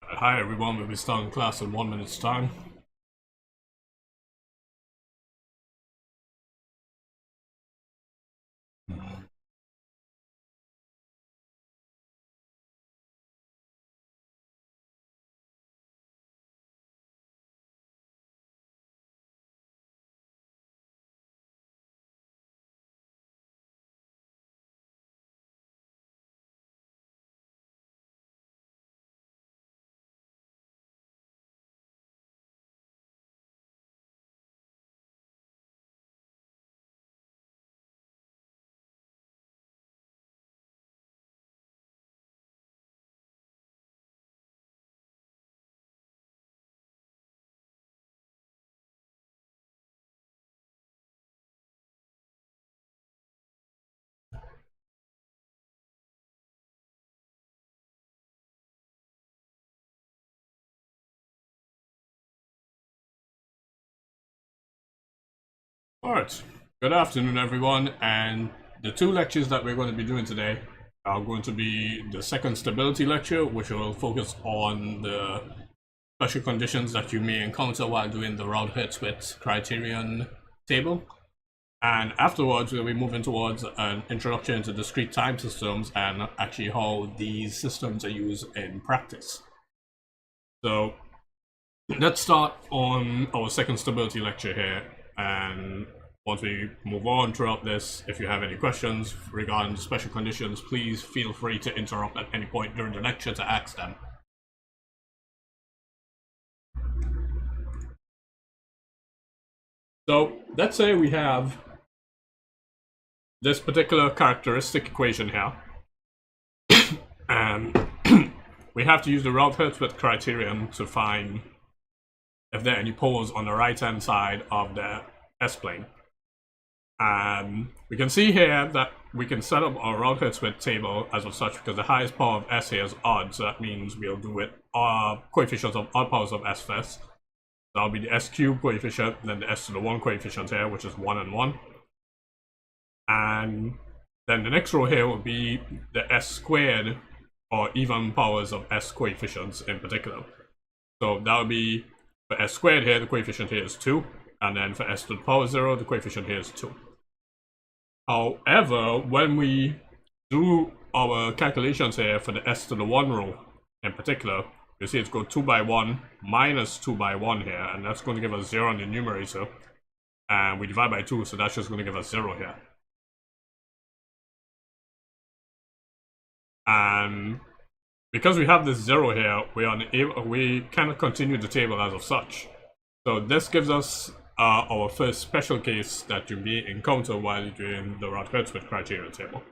Hi everyone, we'll be starting class in 1 minute's time. Alright, good afternoon everyone, and the two lectures that we're going to be doing today are going to be the second stability lecture, which will focus on the special conditions that you may encounter while doing the Routh-Hurwitz Criterion table. And afterwards, we'll be moving towards an introduction to discrete time systems and actually how these systems are used in practice. So let's start on our second stability lecture here, and once we move on throughout this, if you have any questions regarding the special conditions, please feel free to interrupt at any point during the lecture to ask them. So let's say we have this particular characteristic equation here, and we have to use the Routh-Hurwitz criterion to find if there are any poles on the right hand side of the S-plane. We can see here that we can set up our Routh-Hurwitz table as of such because the highest power of S here is odd, so that means we'll do it coefficients of odd powers of S first. That'll be the S cubed coefficient, then the S to the 1 coefficient here, which is 1 and 1. And then the next row here will be the S squared, or even powers of S coefficients in particular. So that will be, for S squared here, the coefficient here is 2. And then for S to the power 0, the coefficient here is 2. However, when we do our calculations here for the S to the 1 row in particular, you see it's go 2 by 1 minus 2 by 1 here, and that's going to give us 0 in the numerator. And we divide by 2, so that's just going to give us 0 here. And because we have this 0 here, we cannot continue the table as of such. So this gives us are our first special case that you may encounter while doing the Routh-Hurwitz Criterion table.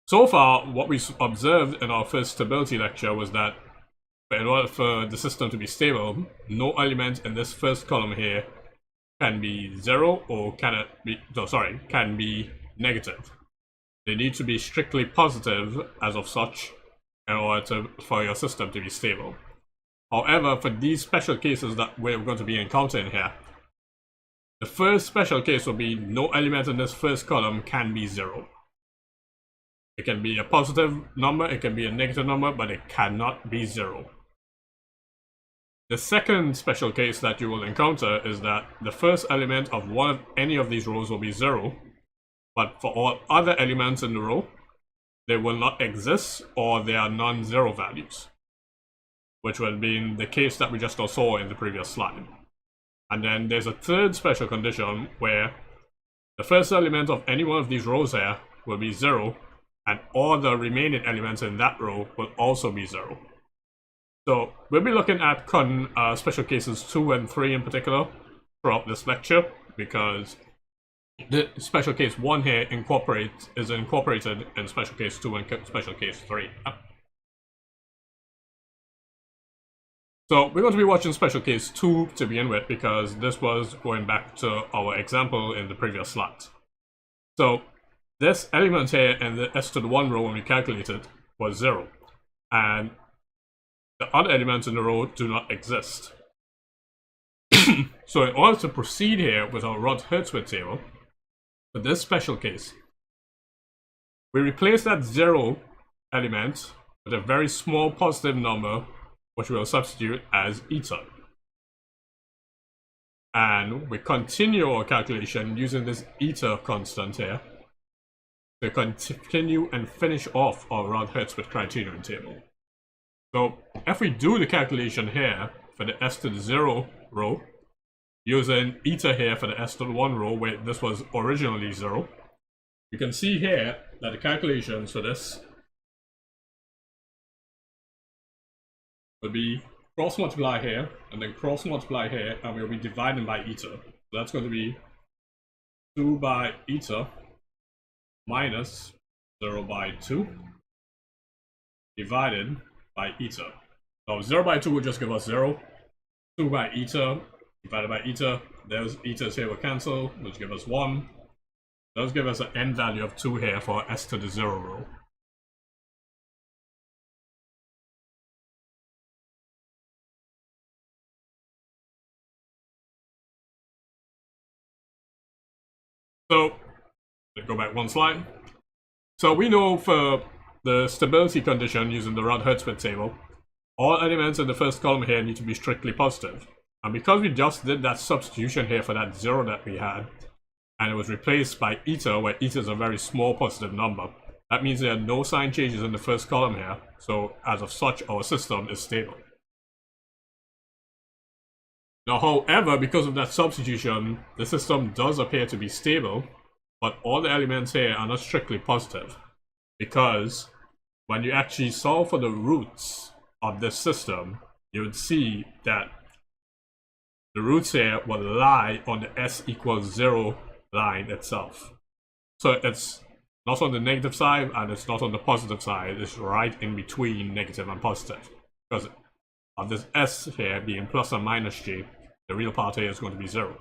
So far, what we observed in our first stability lecture was that in order for the system to be stable, no element in this first column here can be 0 or can be negative. They need to be strictly positive as of such in order for your system to be stable. However, for these special cases that we're going to be encountering here, the first special case will be no element in this first column can be 0. It can be a positive number, it can be a negative number, but it cannot be 0. The second special case that you will encounter is that the first element of any of these rows will be 0, but for all other elements in the row, they will not exist or they are non-zero values, which would be the case that we just saw in the previous slide. And then there's a third special condition where the first element of any one of these rows here will be 0, and all the remaining elements in that row will also be 0. So we'll be looking at special cases 2 and 3 in particular throughout this lecture, because the special case 1 here is incorporated in special case 2 and special case 3. So we're going to be watching special case 2 to begin with, because this was going back to our example in the previous slide. So this element here in the s to the 1 row when we calculated was 0, and the other elements in the row do not exist. So in order to proceed here with our Routh-Hurwitz table, for this special case, we replace that 0 element with a very small positive number, which we'll substitute as eta. And we continue our calculation using this eta constant here to continue and finish off our Routh-Hurwitz Criterion table. So if we do the calculation here for the s to the 0 row, using eta here for the s to the 1 row where this was originally 0, you can see here that the calculations for this will be cross multiply here and then cross multiply here, and we'll be dividing by eta. So that's going to be 2 by eta minus 0 by 2 divided by eta. So 0 by 2 will just give us 0. 2 by eta divided by eta. Those etas here will cancel, which give us 1. Those give us an n value of 2 here for s to the 0 row. So let's go back one slide. So we know for the stability condition using the Routh-Hurwitz table, all elements in the first column here need to be strictly positive. And because we just did that substitution here for that 0 that we had, and it was replaced by eta, where eta is a very small positive number, that means there are no sign changes in the first column here. So as of such, our system is stable. Now, however, because of that substitution, the system does appear to be stable, but all the elements here are not strictly positive, because when you actually solve for the roots of this system, you would see that the roots here will lie on the s equals 0 line itself. So it's not on the negative side and it's not on the positive side, it's right in between negative and positive. Because of this s here being plus or minus g, the real part here is going to be 0.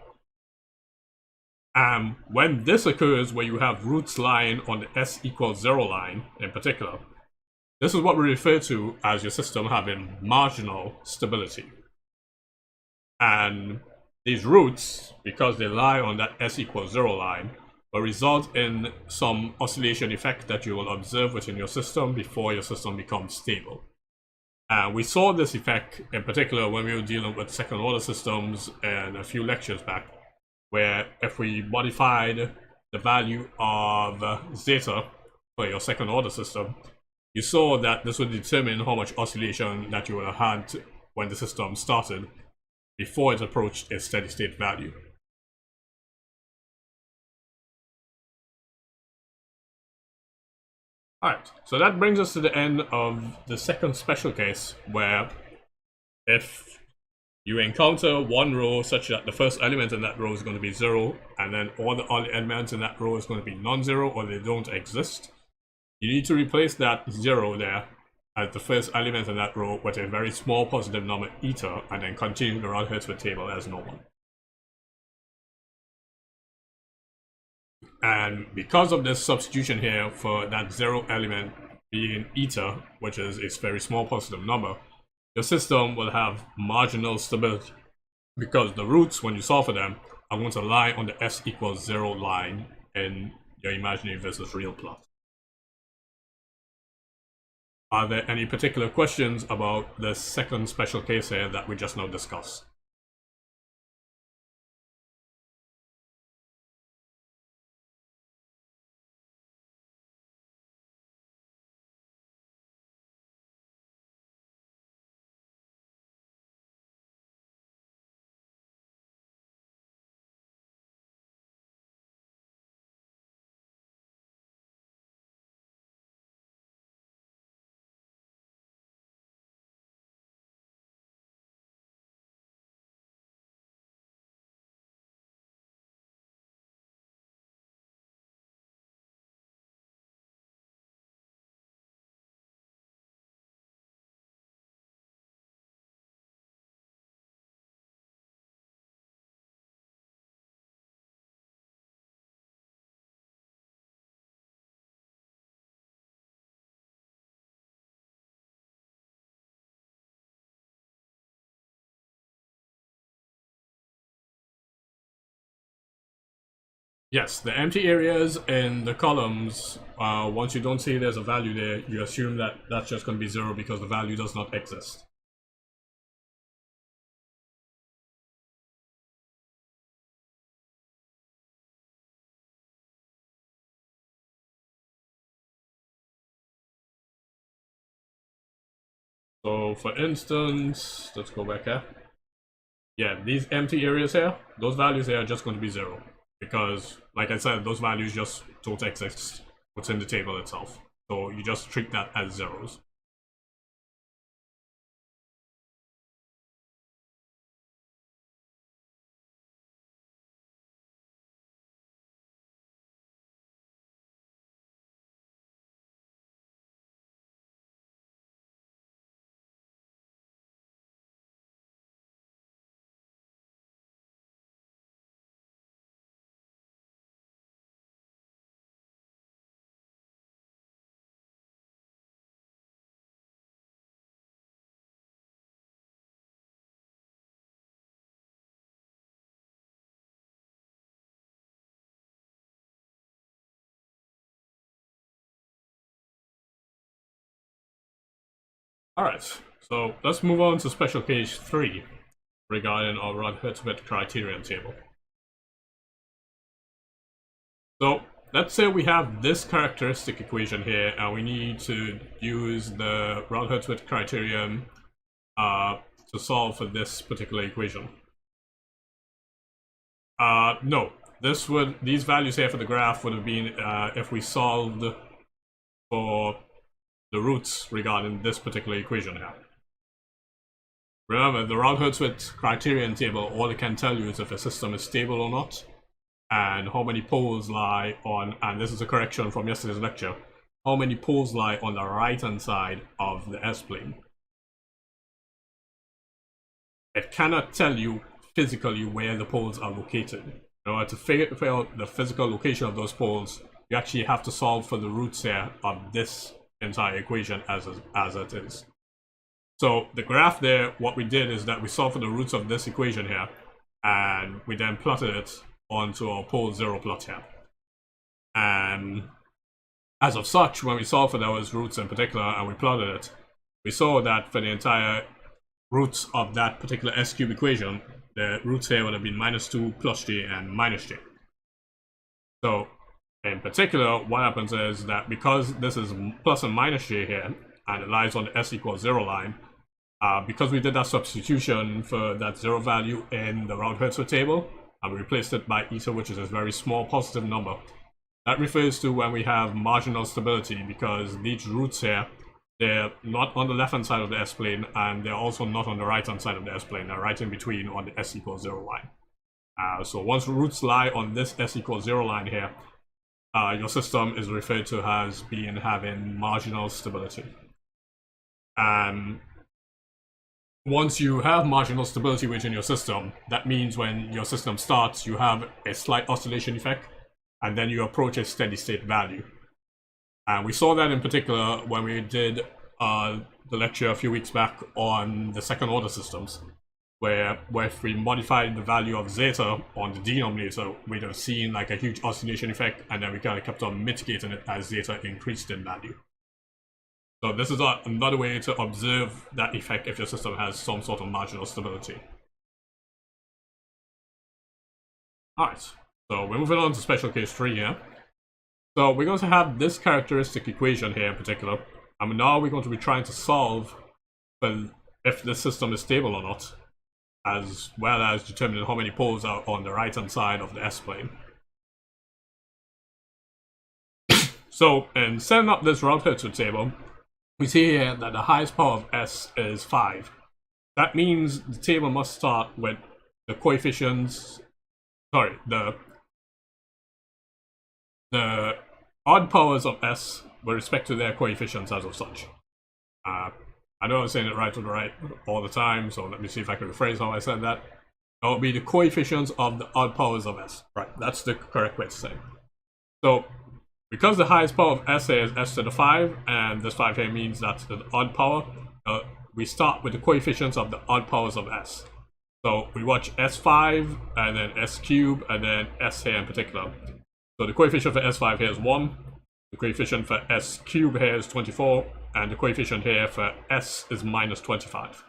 And when this occurs, where you have roots lying on the s equals 0 line in particular, this is what we refer to as your system having marginal stability. And these roots, because they lie on that s equals 0 line, will result in some oscillation effect that you will observe within your system before your system becomes stable. And we saw this effect in particular when we were dealing with second order systems and a few lectures back, where if we modified the value of zeta for your second order system, you saw that this would determine how much oscillation that you would have had when the system started before it approached its steady state value. Alright, so that brings us to the end of the second special case, where if you encounter one row such that the first element in that row is going to be 0, and then all the other elements in that row is going to be non-zero or they don't exist, you need to replace that 0 there as the first element in that row with a very small positive number eta, and then continue the Routh-Hurwitz table as normal. And because of this substitution here for that 0 element being eta, which is a very small positive number, your system will have marginal stability, because the roots, when you solve for them, are going to lie on the s equals 0 line in your imaginary versus real plot. Are there any particular questions about the second special case here that we just now discussed? Yes, the empty areas in the columns, once you don't see there's a value there, you assume that that's just going to be 0 because the value does not exist. So for instance, let's go back here. Yeah, these empty areas here, those values here are just going to be 0. Because, like I said, those values just don't exist within the table itself. So you just treat that as zeros. Alright, so let's move on to special case 3 regarding our Routh-Hurwitz criterion table. So let's say we have this characteristic equation here and we need to use the Routh-Hurwitz criterion to solve for this particular equation. No, these values here for the graph would have been if we solved for the roots regarding this particular equation here. Remember, the Routh-Hurwitz criterion table, all it can tell you is if a system is stable or not, and how many poles lie on, and this is a correction from yesterday's lecture, how many poles lie on the right-hand side of the S-plane. It cannot tell you physically where the poles are located. In order to figure out the physical location of those poles, you actually have to solve for the roots here of this entire equation as it is. So the graph there, what we did is that we solved for the roots of this equation here, and we then plotted it onto our pole 0 plot here. And as of such, when we solved for those roots in particular and we plotted it, we saw that for the entire roots of that particular S cube equation, the roots here would have been -2 plus j and minus j. So in particular, what happens is that because this is plus and minus j here, and it lies on the s equals 0 line, because we did that substitution for that 0 value in the Routh-Hurwitz table, and we replaced it by eta, which is a very small positive number, That refers to when we have marginal stability, because these roots here, they're not on the left-hand side of the S-plane, and they're also not on the right-hand side of the S-plane. They're right in between on the S equals 0 line. So once roots lie on this S equals 0 line here, your system is referred to as having marginal stability. And once you have marginal stability within your system, that means when your system starts, you have a slight oscillation effect, and then you approach a steady state value. And we saw that in particular when we did the lecture a few weeks back on the second order systems, where if we modified the value of zeta on the denominator, we'd have seen like a huge oscillation effect, and then we kind of kept on mitigating it as zeta increased in value. So this is another way to observe that effect if your system has some sort of marginal stability. Alright, so we're moving on to special case 3 here. So we're going to have this characteristic equation here in particular, and now we're going to be trying to solve if the system is stable or not, as well as determining how many poles are on the right-hand side of the S-plane. So in setting up this Routh-Hurwitz table, we see here that the highest power of S is 5. That means the table must start with the coefficients, the odd powers of S with respect to their coefficients as of such. I know I'm saying it right to the right all the time, so let me see if I can rephrase how I said that. That would be the coefficients of the odd powers of S. Right, that's the correct way to say it. So, because the highest power of S here is S to the 5, and this 5 here means that's the odd power, we start with the coefficients of the odd powers of S. So we watch S5, and then S cubed, and then S here in particular. So the coefficient for S5 here is 1, the coefficient for S cubed here is 24, and the coefficient here for S is minus 25.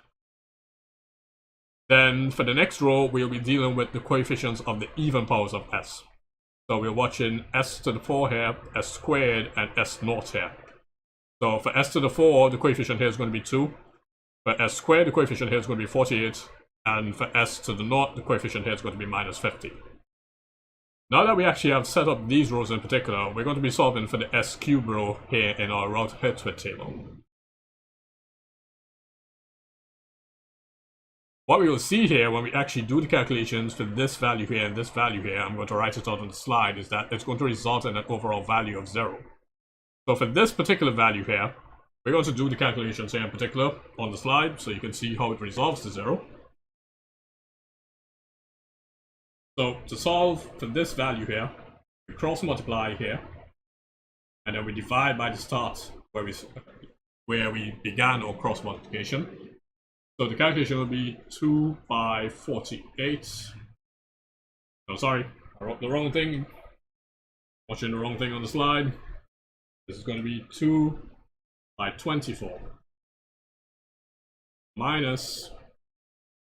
Then for the next row, we'll be dealing with the coefficients of the even powers of S. So we're watching S to the 4 here, S squared, and S naught here. So for S to the 4, the coefficient here is going to be 2. For S squared, the coefficient here is going to be 48. And for S to the naught, the coefficient here is going to be minus 50. Now that we actually have set up these rows in particular, we're going to be solving for the S cube row here in our Routh-Hurwitz table. What we will see here when we actually do the calculations for this value here and this value here, I'm going to write it out on the slide, is that it's going to result in an overall value of 0. So for this particular value here, we're going to do the calculations here in particular on the slide so you can see how it resolves to 0. So to solve for this value here, we cross multiply here, and then we divide by the start where we began our cross multiplication. So the calculation will be 2 by 48. Oh, sorry, I wrote the wrong thing. Watching the wrong thing on the slide. This is going to be 2 by 24 minus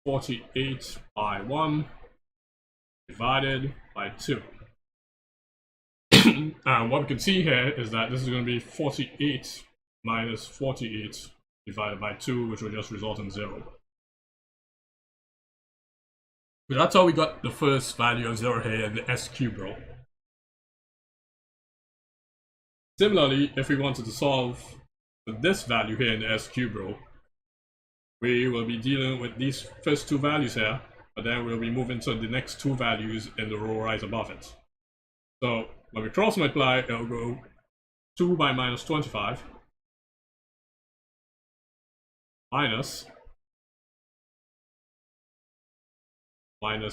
48 by 1 divided by 2. And what we can see here is that this is going to be 48 minus 48 divided by 2, which will just result in 0. But that's how we got the first value of 0 here in the S cube row. Similarly, if we wanted to solve for this value here in the S cube row, we will be dealing with these first two values here, but then we'll be moving to the next two values in the row right above it. So when we cross multiply, it'll go 2 by minus 25 minus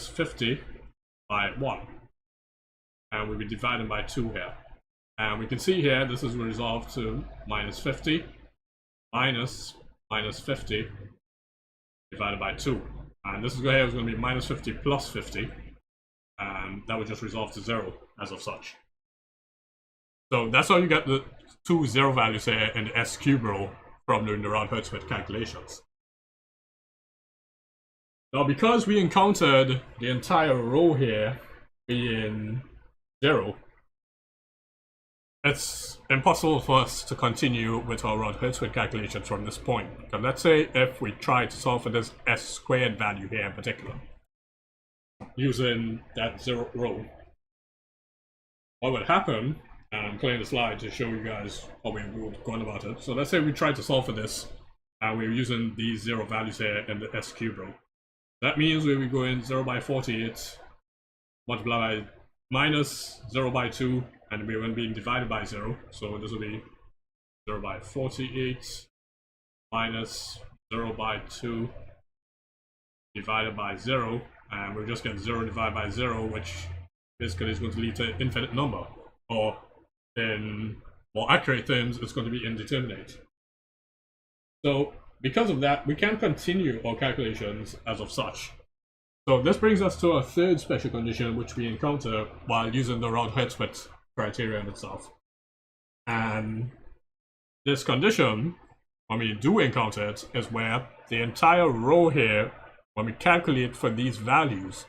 50 by 1, and we'll be dividing by 2 here. And we can see here this is resolved to minus 50 minus 50 divided by 2. And this is here is going to be minus 50 plus 50, and that would just resolve to 0 as of such. So that's how you get the two 0 values here in the S cube row from doing the Routh-Hurwitz calculations. Now, because we encountered the entire row here being 0, it's impossible for us to continue with our Routh-Hurwitz calculations from this point. Because let's say if we try to solve for this S squared value here in particular, using that 0 row, what would happen, and I'm clearing the slide to show you guys how we would go on about it. So let's say we try to solve for this, and we're using these 0 values here in the S cube row. That means we will go in 0 by 48, multiply by minus 0 by 2, and we're going to be divided by 0. So this will be 0 by 48 minus 0 by 2 divided by 0, and we'll just get 0 divided by 0, which basically is going to lead to an infinite number, or in more accurate terms, it's going to be indeterminate. So because of that, we can continue our calculations as of such. So this brings us to our third special condition, which we encounter while using the Routh-Hurwitz criterion itself. And this condition, when we do encounter it, is where the entire row here, when we calculate for these values,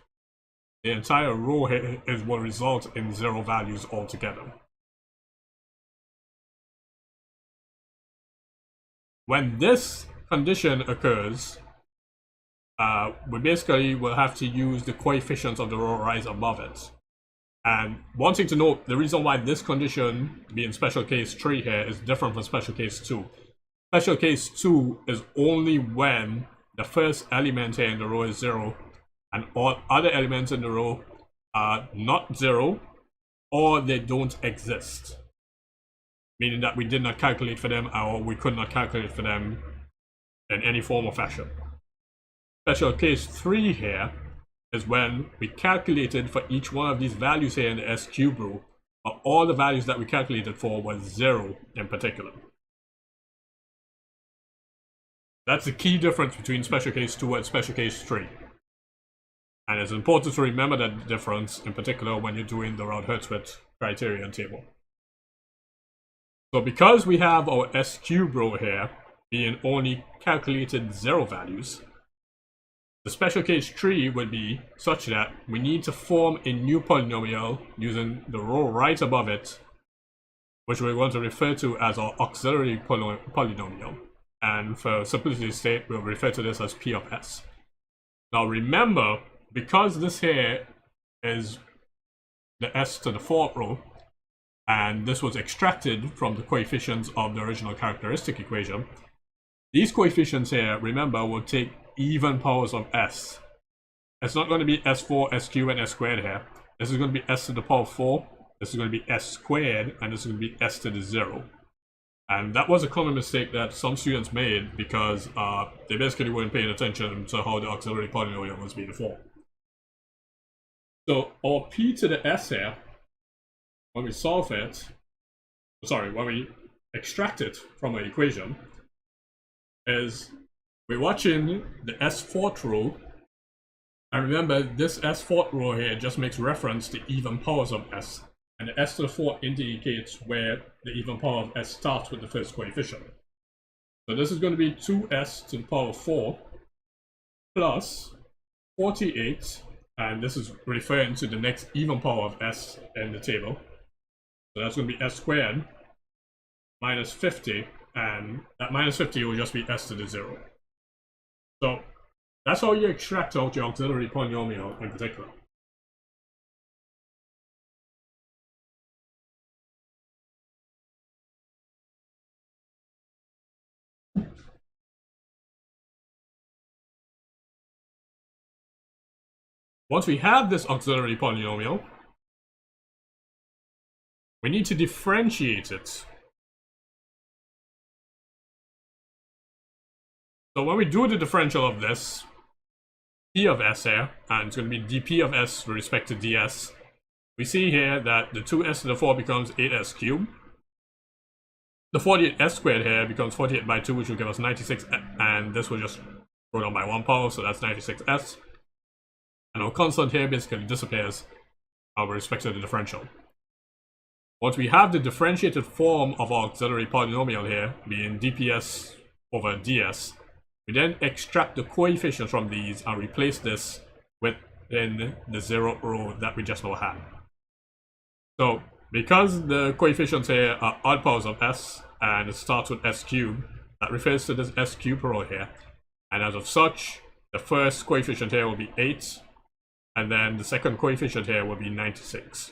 the entire row here is what results in 0 values altogether. When this condition occurs, we basically will have to use the coefficients of the row rise above it. And one thing to note, the reason why this condition, being special case 3 here, is different from special case 2. Special case 2 is only when the first element here in the row is 0, and all other elements in the row are not 0, or they don't exist. Meaning that we did not calculate for them, or we could not calculate for them in any form or fashion. Special case 3 here is when we calculated for each one of these values here in the S cube row, but all the values that we calculated for was 0 in particular. That's the key difference between special case 2 and special case 3. And it's important to remember that difference, in particular when you're doing the Routh-Hurwitz criterion table. So because we have our S cube row here being only calculated 0 values, the special case 3 would be such that we need to form a new polynomial using the row right above it, which we're going to refer to as our auxiliary polynomial. And for simplicity's sake, we'll refer to this as P of S. Now remember, because this here is the S to the 4th row, and this was extracted from the coefficients of the original characteristic equation, these coefficients here, remember, will take even powers of S. It's not going to be S4, S cubed, and S squared here. This is going to be S to the power 4, this is going to be S squared, and this is going to be S to the 0. And that was a common mistake that some students made because they basically weren't paying attention to how the auxiliary polynomial was being formed. So our P to the S here, when we solve it, when we extract it from our equation, is we're watching the S4th row, and remember this S4th row here just makes reference to even powers of S, and the S to the 4th indicates where the even power of S starts with the first coefficient. So this is going to be 2S to the power 4 plus 48, and this is referring to the next even power of S in the table. So that's going to be S squared minus 50, and that minus 50 will just be S to the 0. So that's how you extract out your auxiliary polynomial in particular. Once we have this auxiliary polynomial, we need to differentiate it. So when we do the differential of this, P of S here, and it's going to be dP of S with respect to ds, we see here that the 2s to the 4 becomes 8s cubed. The 48s squared here becomes 48 by 2, which will give us 96, and this will just go down by 1 power, so that's 96s. And our constant here basically disappears with respect to the differential. Once we have the differentiated form of our auxiliary polynomial here, being dps over ds, we then extract the coefficients from these and replace this within the 0th row that we just now had. So, because the coefficients here are odd powers of s, and it starts with s cubed, that refers to this s cubed row here. And as of such, the first coefficient here will be 8, and then the second coefficient here will be 96.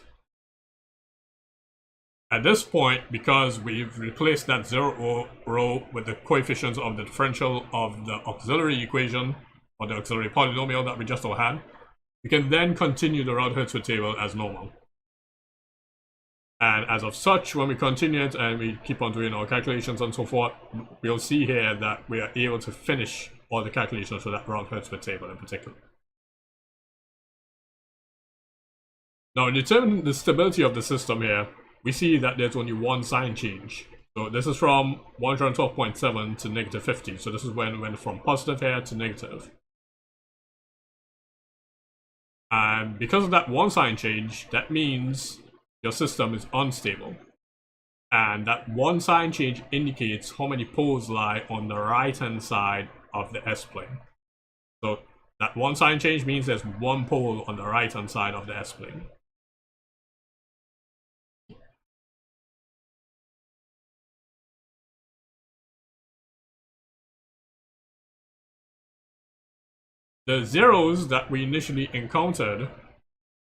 At this point, because we've replaced that zero row with the coefficients of the differential of the auxiliary equation, or the auxiliary polynomial that we just all had, we can then continue the Routh-Hurwitz table as normal. And as of such, when we continue it and we keep on doing our calculations and so forth, we'll see here that we are able to finish all the calculations for that Routh-Hurwitz table in particular. Now, in determining the stability of the system here, we see that there's only one sign change. So this is from 112.7 to negative 50. So this is when it went from positive here to negative. And because of that one sign change, that means your system is unstable. And that one sign change indicates how many poles lie on the right-hand side of the S-plane. So that one sign change means there's one pole on the right-hand side of the S-plane. The zeros that we initially encountered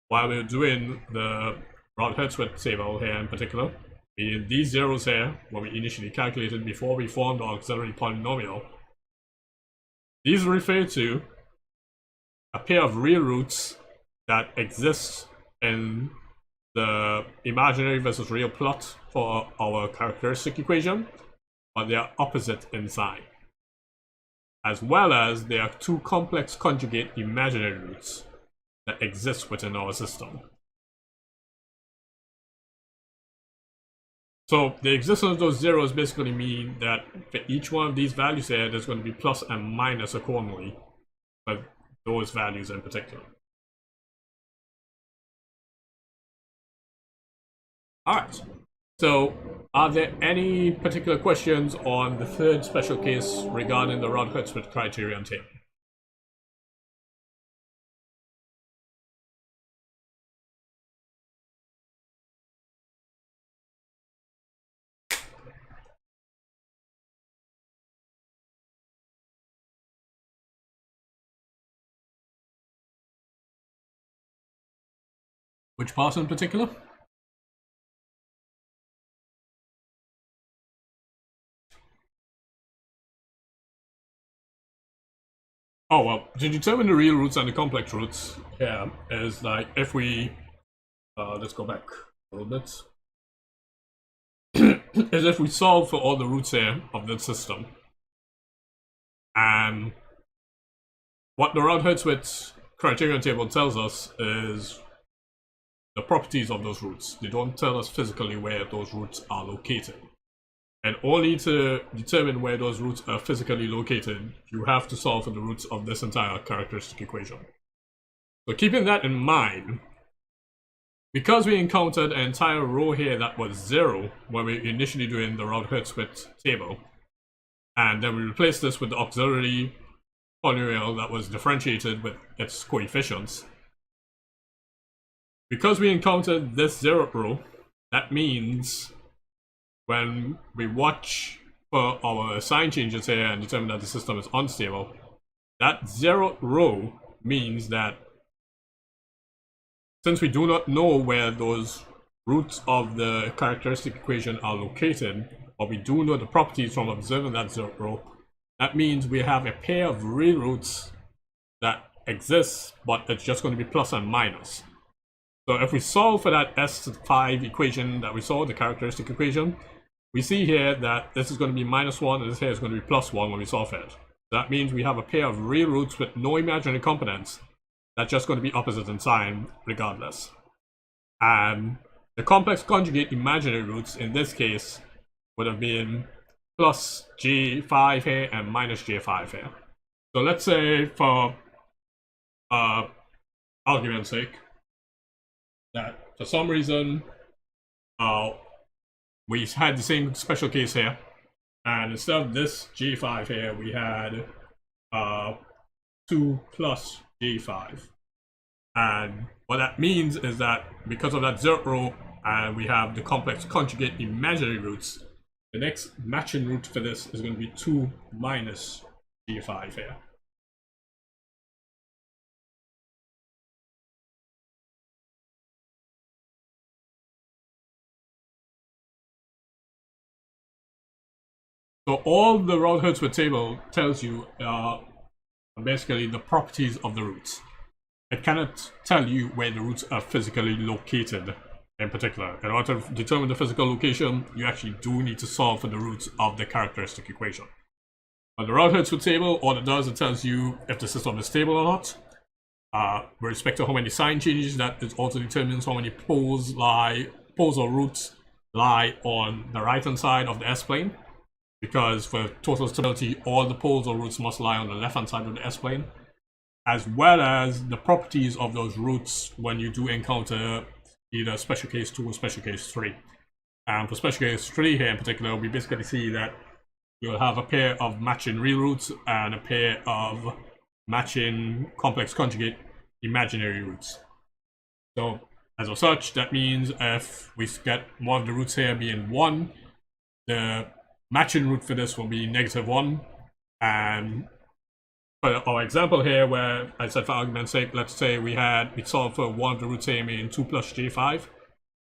while we were doing the Routh-Hurwitz table here in particular, meaning these zeros here, what we initially calculated before we formed the auxiliary polynomial, these refer to a pair of real roots that exist in the imaginary versus real plot for our characteristic equation, but they are opposite in sign. As well as there are two complex conjugate imaginary roots that exist within our system. So the existence of those zeros basically mean that for each one of these values here, there's going to be plus and minus accordingly for those values in particular. Alright, so are there any particular questions on the third special case regarding the Routh-Hurwitz criterion table? Which part in particular? Oh, well, to determine the real roots and the complex roots here is like if we, let's go back a little bit, is if we solve for all the roots here of the system. And what the Routh-Hurwitz criterion table tells us is the properties of those roots. They don't tell us physically where those roots are located. And only to determine where those roots are physically located, you have to solve for the roots of this entire characteristic equation. So keeping that in mind, because we encountered an entire row here that was 0 when we were initially doing the Routh-Hurwitz table, and then we replaced this with the auxiliary polynomial that was differentiated with its coefficients. Because we encountered this 0 row, that means when we watch for our sign changes here and determine that the system is unstable, that 0 row means that since we do not know where those roots of the characteristic equation are located, but we do know the properties from observing that 0 row, that means we have a pair of real roots that exists, but it's just going to be plus and minus. So if we solve for that S5 equation that we saw, the characteristic equation, we see here that this is going to be -1 and this here is going to be +1 when we solve it. That means we have a pair of real roots with no imaginary components that's just going to be opposite in sign regardless. And the complex conjugate imaginary roots in this case would have been plus J5 here and minus J5 here. So let's say for argument's sake that for some reason we had the same special case here, and instead of this J5 here we had 2 plus J5. And what that means is that because of that 0 row and we have the complex conjugate imaginary roots, the next matching root for this is going to be 2 minus J5 here. So all the Routh-Hurwitz table tells you basically the properties of the roots. It cannot tell you where the roots are physically located in particular. In order to determine the physical location, you actually do need to solve for the roots of the characteristic equation. But the Routh-Hurwitz table, all it does, it tells you if the system is stable or not. With respect to how many sign changes, that it also determines how many poles or roots lie on the right hand side of the S-plane. Because for total stability, all the poles or roots must lie on the left hand side of the S-plane, as well as the properties of those roots when you do encounter either special case 2 or special case 3. And for special case 3 here in particular, we basically see that you'll have a pair of matching real roots and a pair of matching complex conjugate imaginary roots. So as of such, that means if we get one of the roots here being 1, the matching root for this will be -1. And for our example here, where I said for argument's sake, let's say we solved for one of the roots here being 2 plus j5.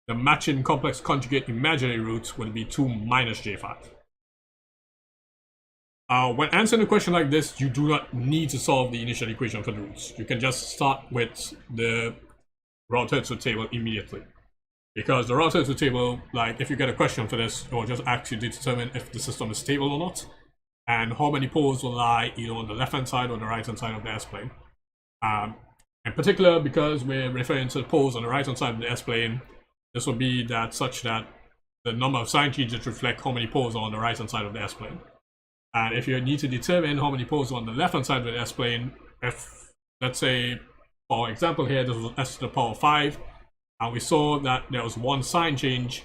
The matching complex conjugate imaginary roots will be 2 minus j5. When answering a question like this, you do not need to solve the initial equation for the roots. You can just start with the Routh-Hurwitz table immediately. Because the Routh-Hurwitz table, like if you get a question for this, it will just ask you to determine if the system is stable or not, and how many poles will lie either on the left-hand side or the right-hand side of the S-plane. In particular, because we're referring to the poles on the right-hand side of the S-plane, this will be that such that the number of sign changes reflect how many poles are on the right-hand side of the S-plane. And if you need to determine how many poles are on the left-hand side of the S-plane, if, let's say, for example here, this was s to the power 5, and we saw that there was one sign change,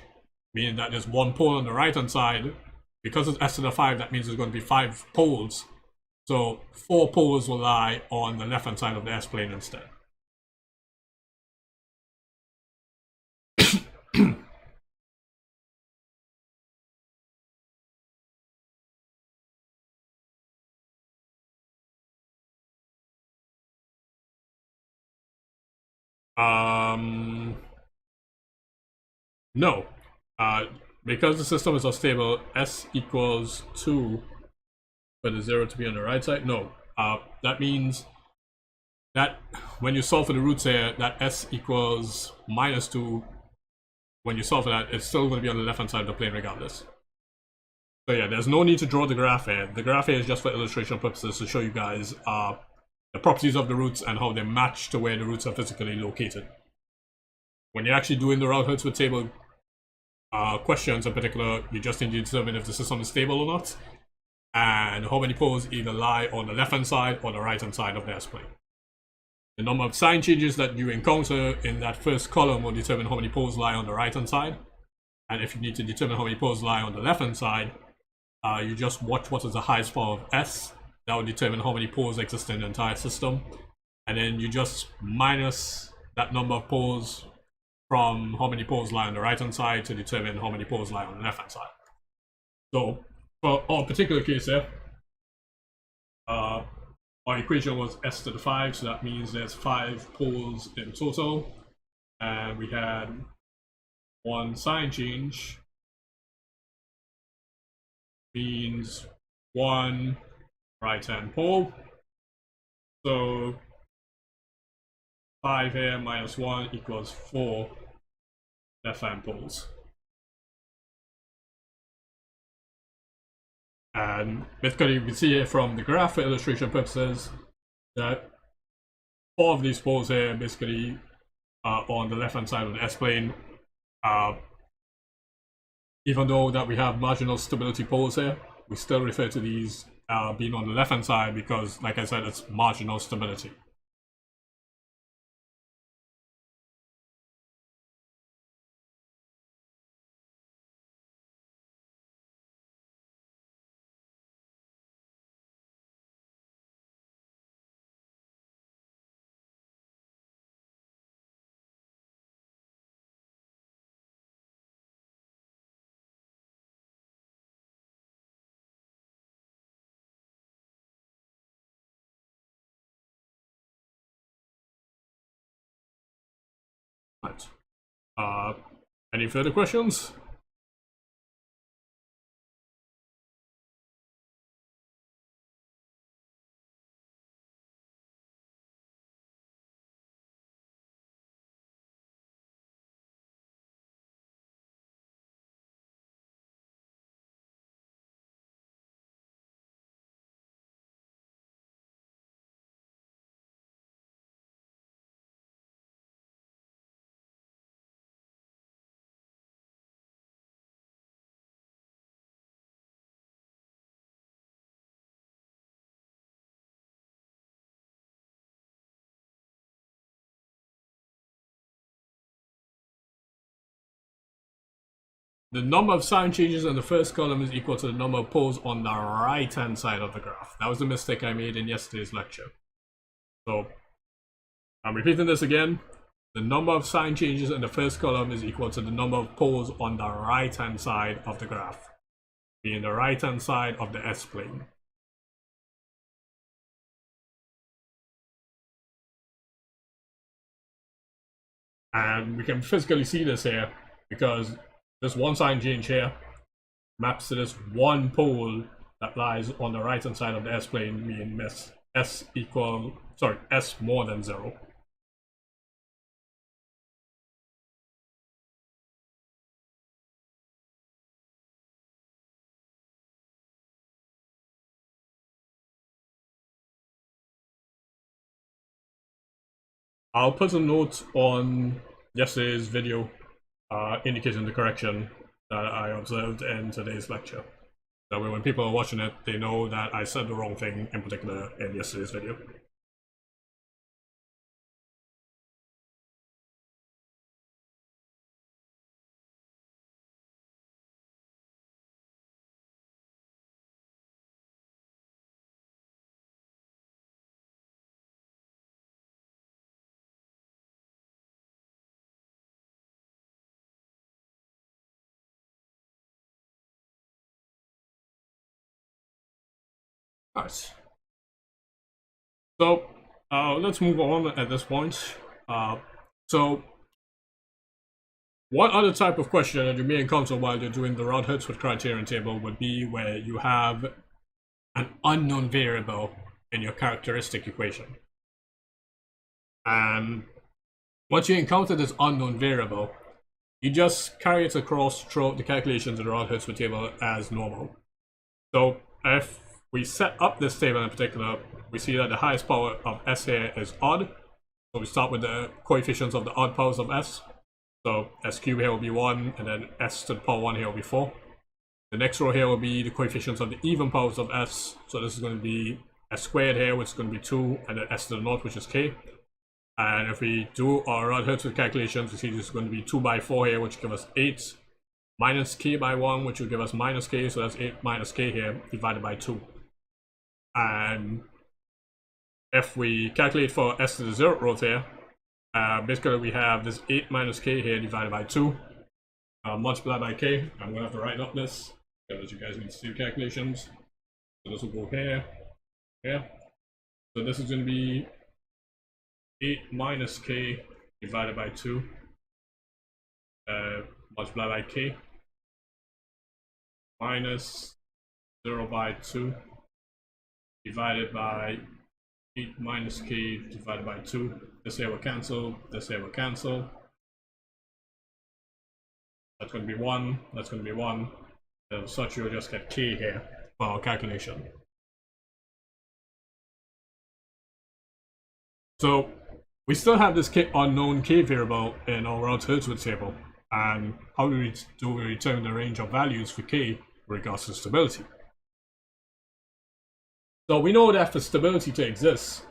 meaning that there's one pole on the right-hand side. Because it's s to the 5, that means there's going to be 5 poles. So 4 poles will lie on the left-hand side of the S-plane instead. No. Because the system is unstable, s equals 2 for the 0 to be on the right side. No. That means that when you solve for the roots here, that s equals -2, when you solve for that, it's still going to be on the left-hand side of the plane regardless. So yeah, there's no need to draw the graph here. The graph here is just for illustration purposes to show you guys the properties of the roots and how they match to where the roots are physically located. When you're actually doing the Routh-Hurwitz table questions in particular, you just need to determine if the system is stable or not, and how many poles either lie on the left-hand side or the right-hand side of the S-plane. The number of sign changes that you encounter in that first column will determine how many poles lie on the right-hand side, and if you need to determine how many poles lie on the left-hand side, you just watch what is the highest power of S. That will determine how many poles exist in the entire system, and then you just minus that number of poles from how many poles lie on the right-hand side to determine how many poles lie on the left-hand side. So for our particular case here, our equation was s to the 5, so that means there's 5 poles in total, and we had one sign change, means one right-hand pole. So 5 here minus 1 equals 4 left-hand poles. And basically you can see here from the graph for illustration purposes that 4 of these poles here basically are on the left-hand side of the S-plane. Even though that we have marginal stability poles here, we still refer to these being on the left-hand side because, like I said, it's marginal stability. Right. Any further questions? the number of sign changes in the first column is equal to the number of poles on the right hand side of the graph. That was the mistake I made in yesterday's lecture. So I'm repeating this again. The number of sign changes in the first column is equal to the number of poles on the right hand side of the graph, being the right hand side of the S-plane. And we can physically see this here because this one sign change here maps to this one pole that lies on the right hand side of the S-plane, meaning S more than 0. I'll put a note on yesterday's video indicating the correction that I observed in today's lecture. That way when people are watching it, they know that I said the wrong thing in particular in yesterday's video. Nice. So let's move on at this point. So one other type of question that you may encounter while you're doing the Routh-Hurwitz criterion table would be where you have an unknown variable in your characteristic equation. And once you encounter this unknown variable, you just carry it across throughout the calculations of the Routh-Hurwitz table as normal. So if we set up this table in particular, we see that the highest power of S here is odd. So we start with the coefficients of the odd powers of S. So S cubed here will be 1, and then S to the power 1 here will be 4. The next row here will be the coefficients of the even powers of S. So this is going to be S squared here, which is going to be 2, and then S to the naught, which is K. And if we do our Routh-Hurwitz calculations, we see this is going to be 2 by 4 here, which gives us 8, minus K by 1, which will give us minus K. So that's 8 minus K here, divided by 2. And if we calculate for S to the 0th row here, basically we have this 8 minus K here divided by 2, multiplied by K. I'm going to have to write up this because you guys need to see the calculations. So this will go here, here. So this is going to be 8 minus K divided by 2, multiplied by K, minus 0 by 2, divided by 8 minus K divided by 2. This here will cancel, this here will cancel. That's going to be 1, that's going to be 1. And as such, you'll just get K here for our calculation. So we still have this unknown K variable in our Routh-Hurwitz table. And how do we determine the range of values for K with regards to stability? So we know that for stability to exist,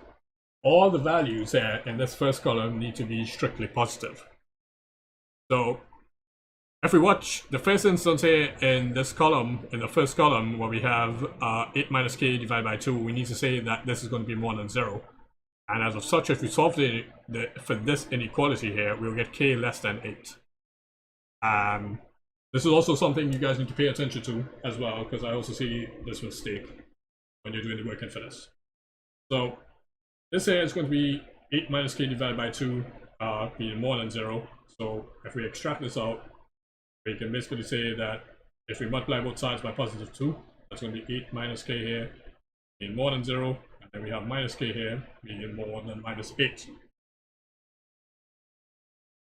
all the values here in this first column need to be strictly positive. So if we watch the first instance here in this column, in the first column where we have 8 minus K divided by 2, we need to say that this is going to be more than 0. And as of such, if we solve for this inequality here, we'll get K less than 8. This is also something you guys need to pay attention to as well, because I also see this mistake when you're doing the working for this. So this here is going to be 8 minus K divided by 2 being more than 0. So if we extract this out, we can basically say that if we multiply both sides by positive 2, that's going to be 8 minus K here being more than 0. And then we have minus K here being more than minus 8.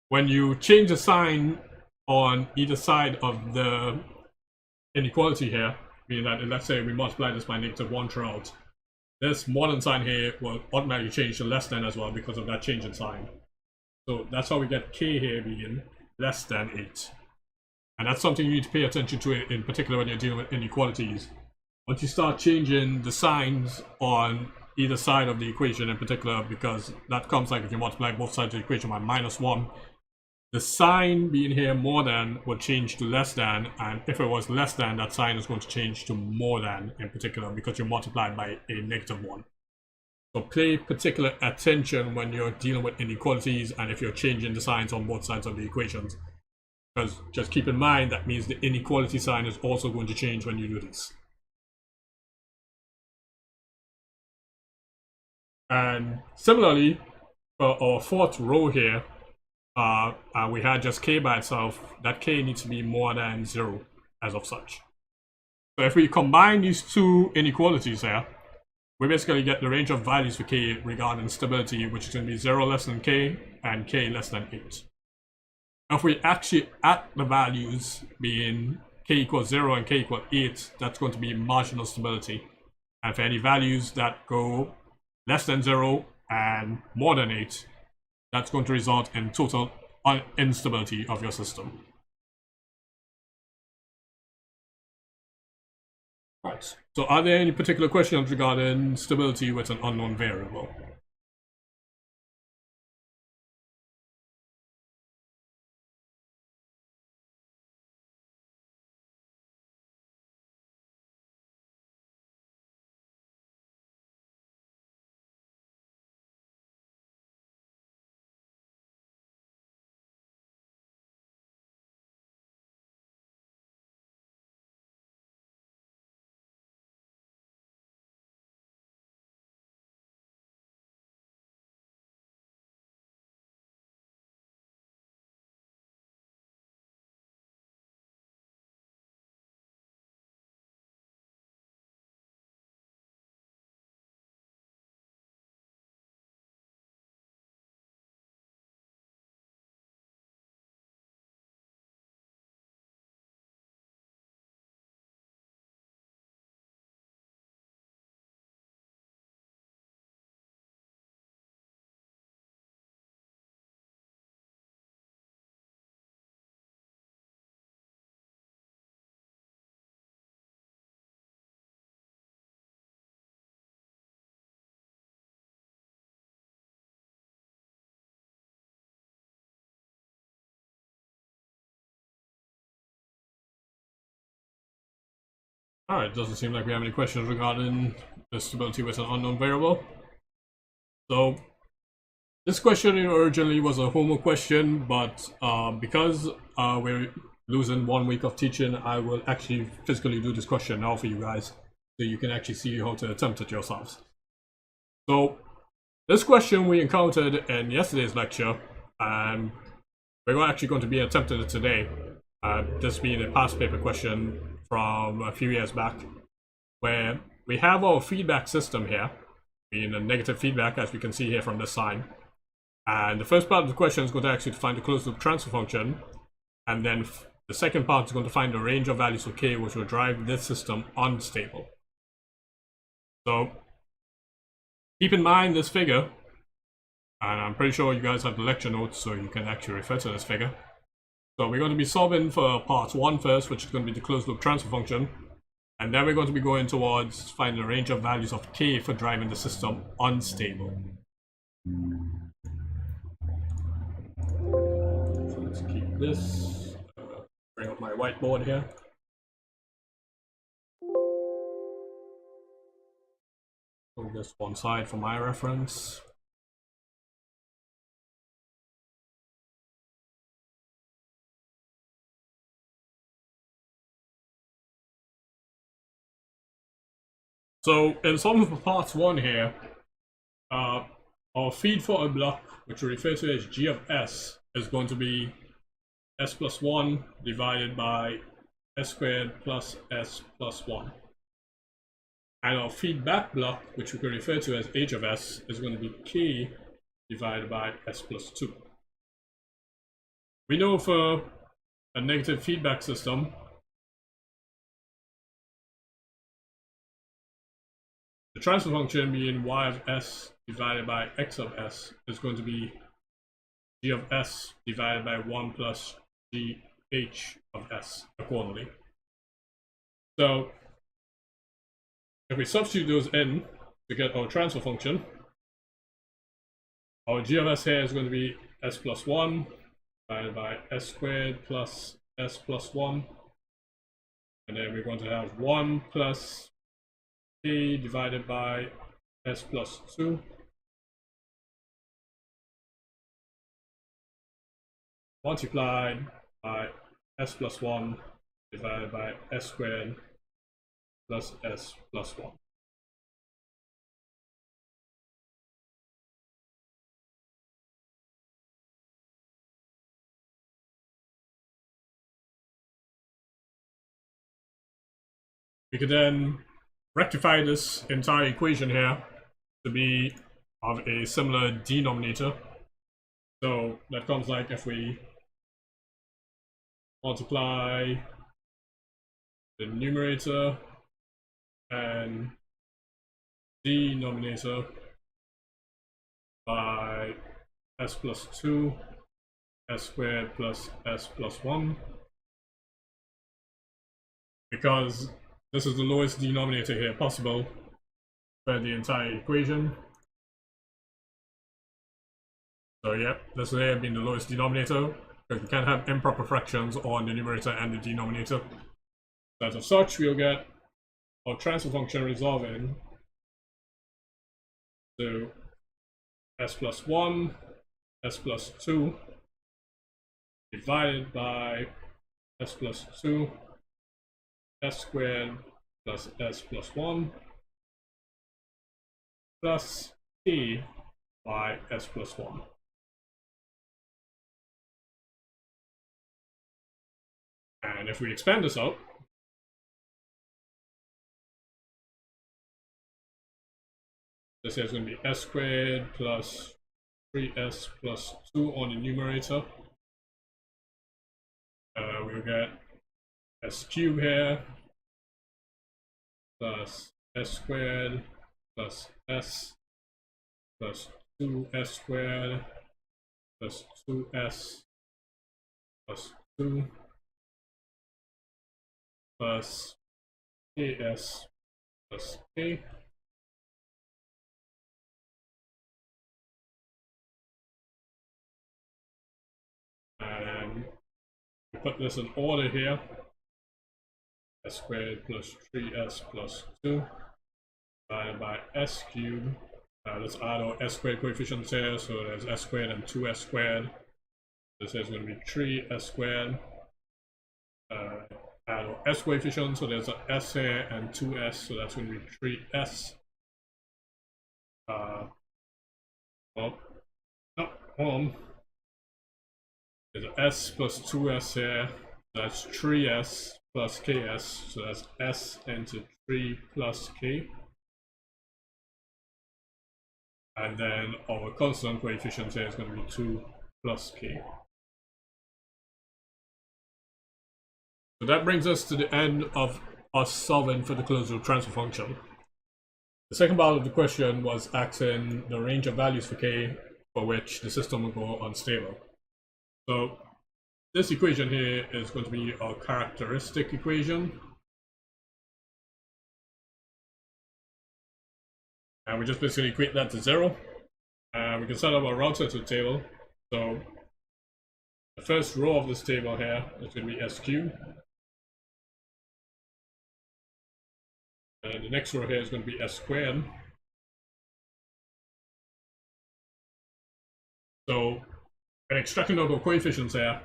When you change the sign on either side of the inequality here, meaning that let's say we multiply this by -1 throughout, this more than sign here will automatically change to less than as well because of that change in sign. So that's how we get K here being less than 8. And that's something you need to pay attention to in particular when you're dealing with inequalities. Once you start changing the signs on either side of the equation in particular, because that comes like if you multiply both sides of the equation by -1, the sign being here more than will change to less than, and if it was less than, that sign is going to change to more than in particular because you're multiplied by a -1. So pay particular attention when you're dealing with inequalities and if you're changing the signs on both sides of the equations. Because just keep in mind that means the inequality sign is also going to change when you do this. And similarly, for our fourth row here, we had just k by itself. That k needs to be more than 0 as of such. So if we combine these two inequalities here, we basically get the range of values for k regarding stability, which is going to be 0 less than k and k less than 8. If we actually add the values being k equals 0 and k equals 8, that's going to be marginal stability. And for any values that go less than 0 and more than 8, that's going to result in total instability of your system. Right. So are there any particular questions regarding stability with an unknown variable? Alright, doesn't seem like we have any questions regarding the stability with an unknown variable. So this question originally was a homework question, but because we're losing 1 week of teaching, I will actually physically do this question now for you guys, so you can actually see how to attempt it yourselves. So this question we encountered in yesterday's lecture, and we're actually going to be attempting it today. This being a past paper question from a few years back, where we have our feedback system here, being a negative feedback, as we can see here from this sign. And the first part of the question is going to actually find the closed loop transfer function, and then the second part is going to find the range of values for k, which will drive this system unstable. So keep in mind this figure, and I'm pretty sure you guys have the lecture notes, so you can actually refer to this figure. So we're going to be solving for part 1 first, which is going to be the closed loop transfer function. And then we're going to be going towards finding the range of values of k for driving the system unstable. So let's keep this. Bring up my whiteboard here. Put this one side for my reference. So in solving for part 1 here, our feed forward block, which we refer to as g of s, is going to be s plus 1 divided by s squared plus s plus 1. And our feedback block, which we can refer to as h of s, is going to be k divided by s plus 2. We know for a negative feedback system, the transfer function being y of s divided by x of s is going to be g of s divided by 1 plus gh of s accordingly. So if we substitute those in to get our transfer function, our g of s here is going to be s plus 1 divided by s squared plus s plus 1. And then we're going to have 1 plus k divided by s plus 2. Multiplied by s plus 1 divided by s squared plus s plus 1. We could then rectify this entire equation here to be of a similar denominator. So that comes like if we multiply the numerator and denominator by s plus 2, s squared plus s plus 1. Because this is the lowest denominator here possible for the entire equation. So yeah, this here being the lowest denominator, because we can't have improper fractions on the numerator and the denominator. So as such, we'll get our transfer function resolving to s plus 1, s plus 2, divided by s plus 2, s squared plus s plus 1, plus k by s plus 1. And if we expand this out, this is going to be s squared plus 3s plus 2 on the numerator. We'll get s cubed here plus s squared plus s plus 2s squared plus 2s plus 2 plus ks plus k. And we put this in order here. S squared plus 3s plus 2 divided by s cubed. Let's add our s squared coefficients here. So there's s squared and 2s squared. This is going to be 3s squared. Add our s coefficients. So there's an s here and 2s. So that's going to be 3s. Well, no, hold on. There's an s plus 2s here. That's 3s plus ks. So that's s into 3 plus k. And then our constant coefficient here is going to be 2 plus k. So that brings us to the end of us solving for the closed loop transfer function. The second part of the question was asking the range of values for k for which the system will go unstable. So this equation here is going to be our characteristic equation. And we just basically equate that to 0. We can set up our router to the table. So the first row of this table here is going to be s cubed. And the next row here is going to be s squared. So in extracting out our coefficients here,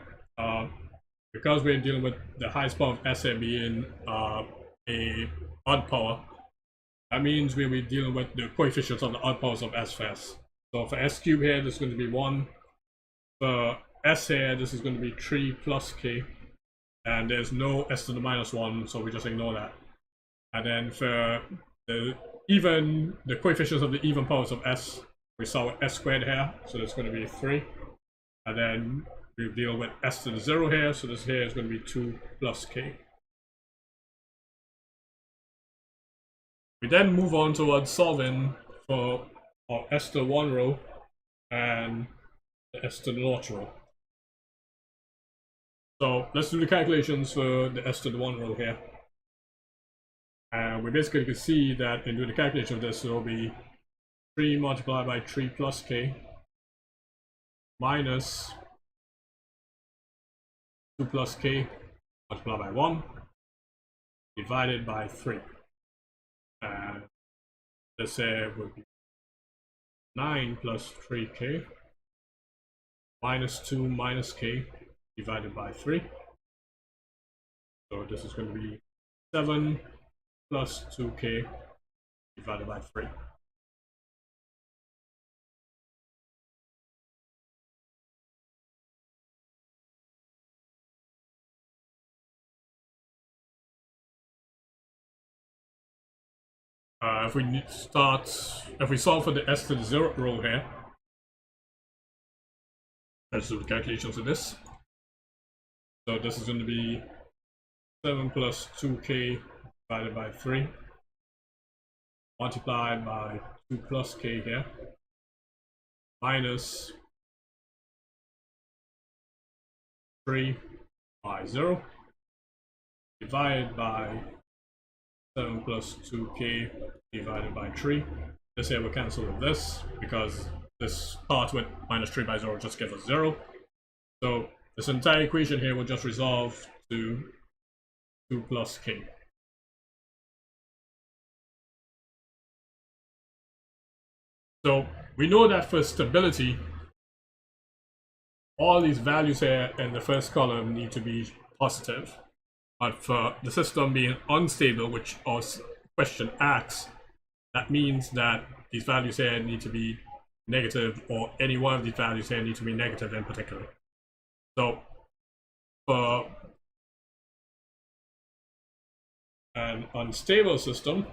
because we're dealing with the highest power of s here being a odd power, that means we'll be dealing with the coefficients of the odd powers of s first. So for s cubed here, this is going to be 1. For s here, this is going to be 3 plus k. And there's no s to the minus 1, so we just ignore that. And then for the coefficients of the even powers of s, we saw s squared here, so that's going to be 3. And then we deal with s to the 0 here, so this here is going to be 2 plus k. We then move on towards solving for our s to the 1 row and the s to the naught row. So let's do the calculations for the s to the 1 row here. And we basically can see that in doing the calculation of this, it will be 3 multiplied by 3 plus k minus 2 plus k multiplied by 1 divided by 3. And this here would be 9 plus 3k minus 2 minus k divided by 3. So this is going to be 7 plus 2k divided by 3. If we solve for the s to the 0th row here, let's do the calculations of this. So this is going to be 7 plus 2k divided by 3 multiplied by 2 plus k here minus 3 by 0 divided by 7 plus 2k divided by 3. This here will cancel with this because this part with minus 3 by 0 just gives us 0. So this entire equation here will just resolve to 2 plus k. So we know that for stability, all these values here in the first column need to be positive. But for the system being unstable, which our question asks, that means that these values here need to be negative, or any one of these values here need to be negative in particular. So for an unstable system,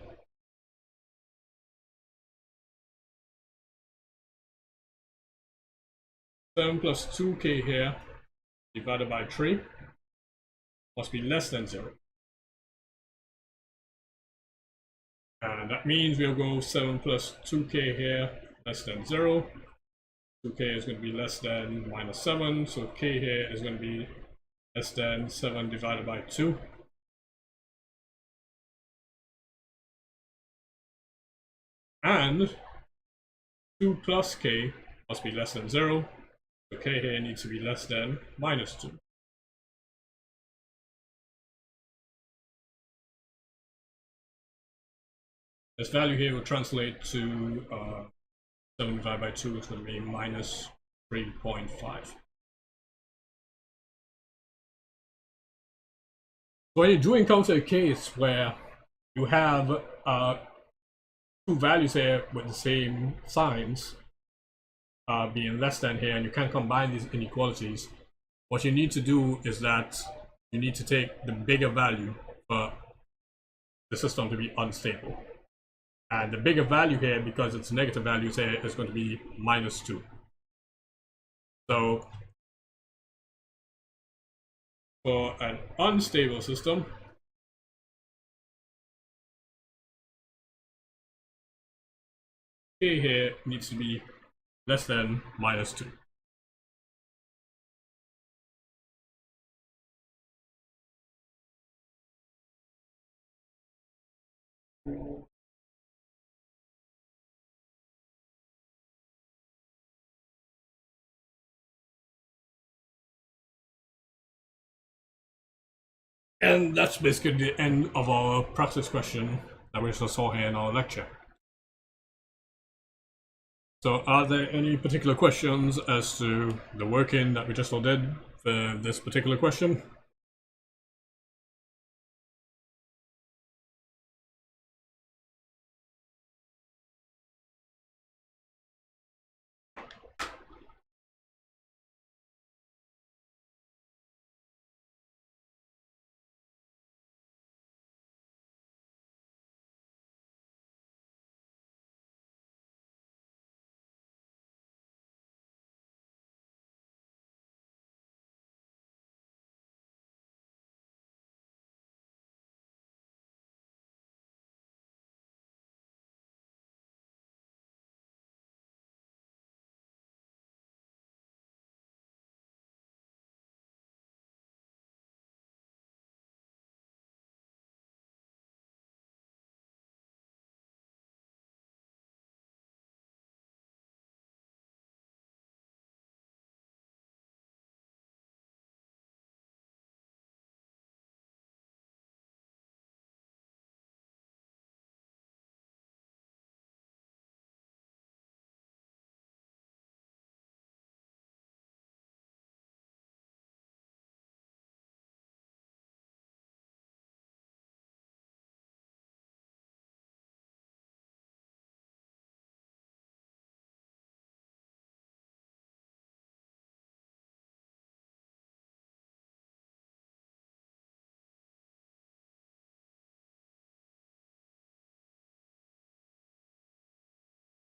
seven plus 2k here divided by 3 must be less than 0. And that means we'll go 7 plus 2k here less than 0. 2k is going to be less than minus 7, so k here is going to be less than 7 divided by 2. And 2 plus k must be less than 0, so k here needs to be less than minus 2. This value here will translate to 7 divided by 2 is going to be minus 3.5. So when you do encounter a case where you have two values here with the same signs being less than here, and you can't combine these inequalities, what you need to do is that you need to take the bigger value for the system to be unstable. And the bigger value here, because it's negative values here, is going to be minus 2. So for an unstable system, k here needs to be less than minus 2. And that's basically the end of our practice question that we just saw here in our lecture. So are there any particular questions as to the working that we just all did for this particular question?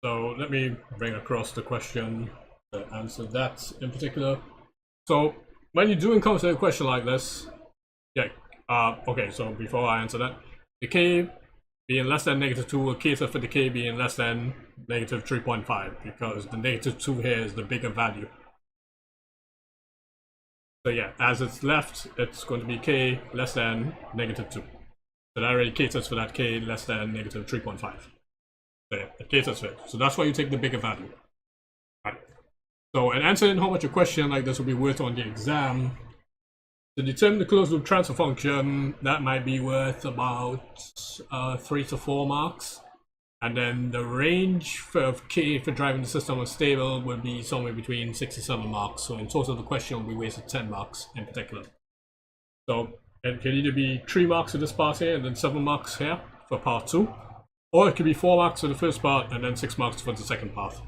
So let me bring across the question to answer that in particular. So when you do encounter a question like this, yeah, okay, so before I answer that, the k being less than -2 will cater for the k being less than -3.5 because the -2 here is the bigger value. So yeah, as it's left, it's going to be k less than -2. So that already caters for that k less than -3.5. So yeah, it caters for it. So that's why you take the bigger value. Right. So in answering how much a question like this will be worth on the exam, to determine the closed loop transfer function, that might be worth about 3 to 4 marks. And then the range of k for driving the system unstable would be somewhere between 6 to 7 marks. So in total, the question will be wasted 10 marks in particular. So it can either be 3 marks for this part here and then 7 marks here for part 2. Or it could be 4 marks for the first part and then 6 marks for the second part,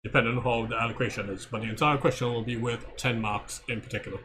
depending on how the allocation is. But the entire question will be worth 10 marks in particular.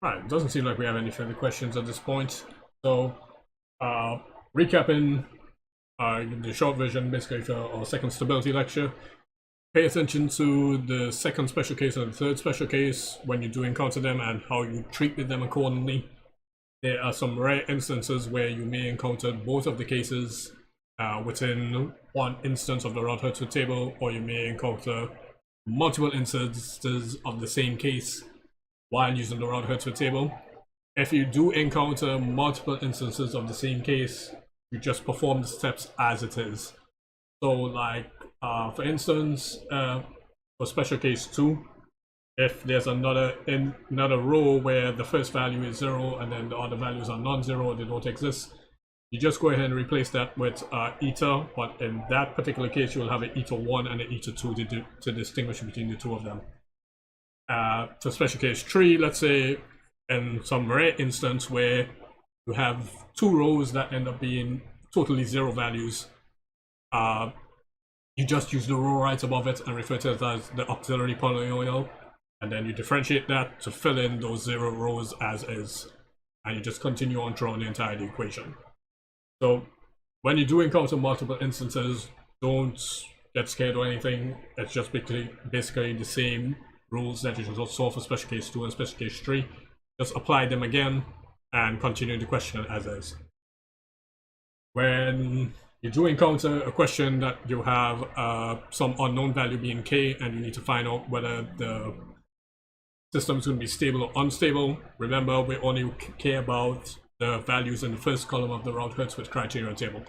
Right, it doesn't seem like we have any further questions at this point. So, recapping the short version, basically for our second stability lecture, pay attention to the second special case and the third special case when you do encounter them and how you treat with them accordingly. There are some rare instances where you may encounter both of the cases within one instance of the Routh-Hurwitz table, or you may encounter multiple instances of the same case while using the Routh-Hurwitz table. If you do encounter multiple instances of the same case, you just perform the steps as it is. So like, for instance, for special case 2, if there's another row where the first value is 0 and then the other values are non-zero, they don't exist, you just go ahead and replace that with eta, but in that particular case, you'll have an eta 1 and an eta 2 to distinguish between the two of them. For special case 3, let's say in some rare instance where you have 2 rows that end up being totally 0 values, you just use the row right above it and refer to it as the auxiliary polynomial, and then you differentiate that to fill in those 0 rows as is, and you just continue on throughout the entire equation. So when you do encounter multiple instances, don't get scared or anything. It's just basically the same rules that you should solve for special case 2 and special case 3. Just apply them again and continue the question as is. When you do encounter a question that you have some unknown value being k and you need to find out whether the system is going to be stable or unstable, remember we only care about the values in the first column of the Routh-Hurwitz criterion table.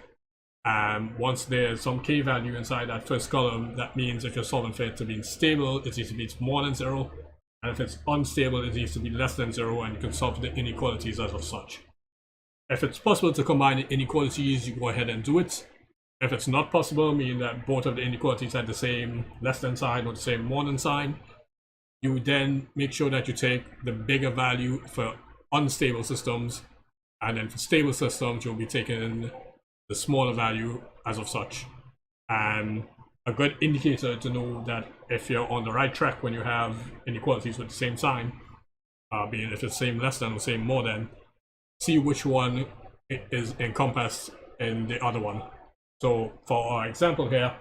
And once there's some k value inside that first column, that means if you're solving for it to be stable, it needs to be more than 0. And if it's unstable, it needs to be less than 0, and you can solve the inequalities as of such. If it's possible to combine the inequalities, you go ahead and do it. If it's not possible, meaning that both of the inequalities have the same less than sign or the same more than sign, you then make sure that you take the bigger value for unstable systems, and then for stable systems, you'll be taking the smaller value as of such. And a good indicator to know that if you're on the right track when you have inequalities with the same sign, being if it's same less than or same more than, see which one is encompassed in the other one. So for our example here,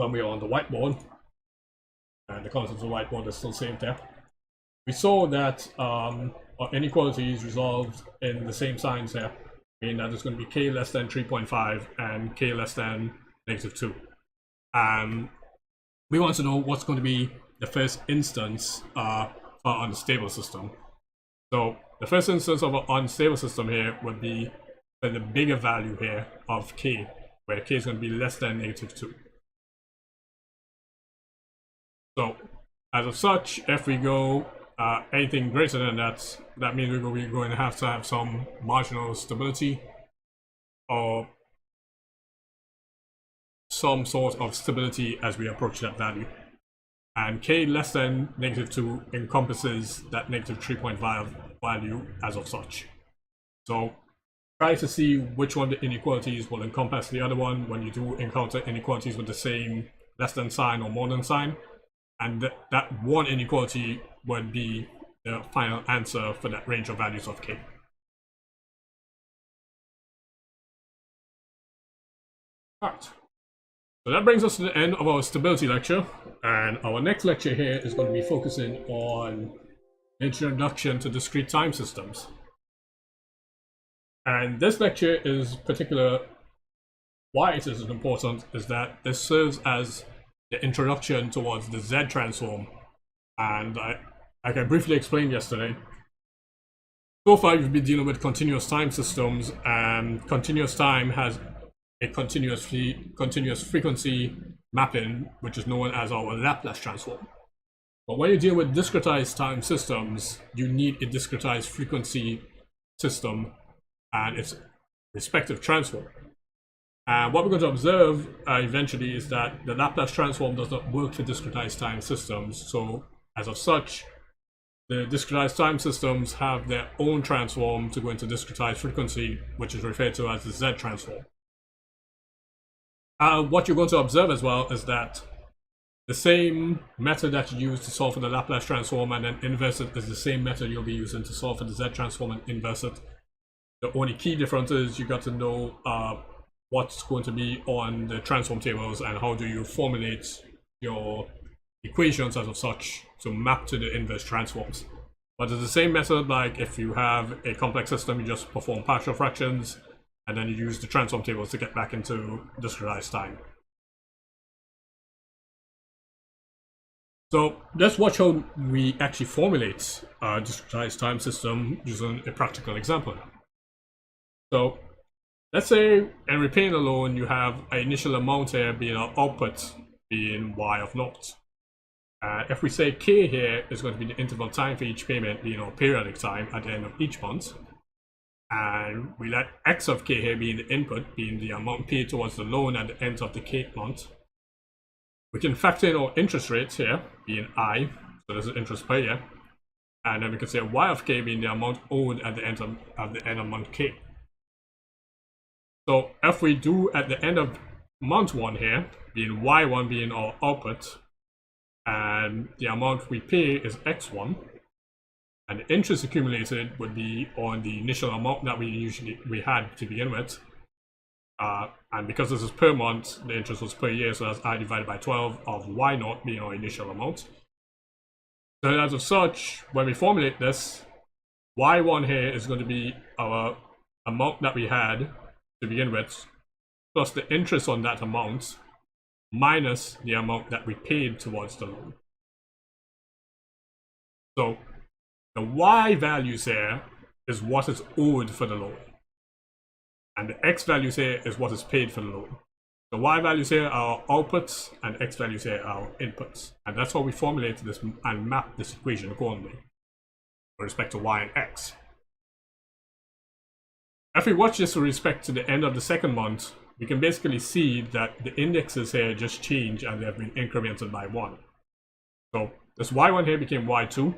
when we are on the whiteboard, and the concept of the whiteboard is still saved there, we saw that our inequality is resolved in the same signs here, meaning that it's going to be k less than 3.5 and k less than -2. We want to know what's going to be the first instance for our unstable system. So the first instance of our unstable system here would be the bigger value here of k, where k is going to be less than -2. So as of such, if we go anything greater than that, that means we're going to have some marginal stability or some sort of stability as we approach that value. And k less than -2 encompasses that -3.5 value as of such. So try to see which one of the inequalities will encompass the other one when you do encounter inequalities with the same less than sign or more than sign. And that one inequality would be the final answer for that range of values of k. Alright, so that brings us to the end of our stability lecture, and our next lecture here is going to be focusing on introduction to discrete time systems. And this lecture is particular. Why it is important is that this serves as the introduction towards the Z transform. And like I briefly explained yesterday, so far you've been dealing with continuous time systems, and continuous time has a continuous frequency mapping, which is known as our Laplace transform. But when you deal with discretized time systems, you need a discretized frequency system and its respective transform. And what we're going to observe eventually is that the Laplace transform does not work for discretized time systems. So as of such, the discretized time systems have their own transform to go into discretized frequency, which is referred to as the Z transform. What you're going to observe as well is that the same method that you use to solve for the Laplace transform and then inverse it is the same method you'll be using to solve for the Z transform and inverse it. The only key difference is you got to know what's going to be on the transform tables and how do you formulate your equations as of such to map to the inverse transforms. But it's the same method. Like if you have a complex system, you just perform partial fractions and then you use the transform tables to get back into discretized time. So let's watch how we actually formulate a discretized time system using a practical example. So let's say in repaying a loan, you have an initial amount here being our output being y of 0. If we say k here is going to be the interval time for each payment being our periodic time at the end of each month, and we let x of k here being the input, being the amount paid towards the loan at the end of the k month, we can factor in our interest rates here being I, so this is interest per year, and then we can say y of k being the amount owed at the end of month k. So if we do at the end of month 1 here, being y1 being our output, and the amount we pay is x1, and the interest accumulated would be on the initial amount that we had to begin with, and because this is per month, the interest was per year, so that's I divided by 12 of y0 being our initial amount. So as of such, when we formulate this, y1 here is going to be our amount that we had to begin with, plus the interest on that amount, minus the amount that we paid towards the loan. So the y values here is what is owed for the loan, and the x values here is what is paid for the loan. The y values here are outputs and x values here are inputs, and that's how we formulate this and map this equation accordingly with respect to y and x. If we watch this with respect to the end of the second month, we can basically see that the indexes here just change and they have been incremented by 1. So this y1 here became y2,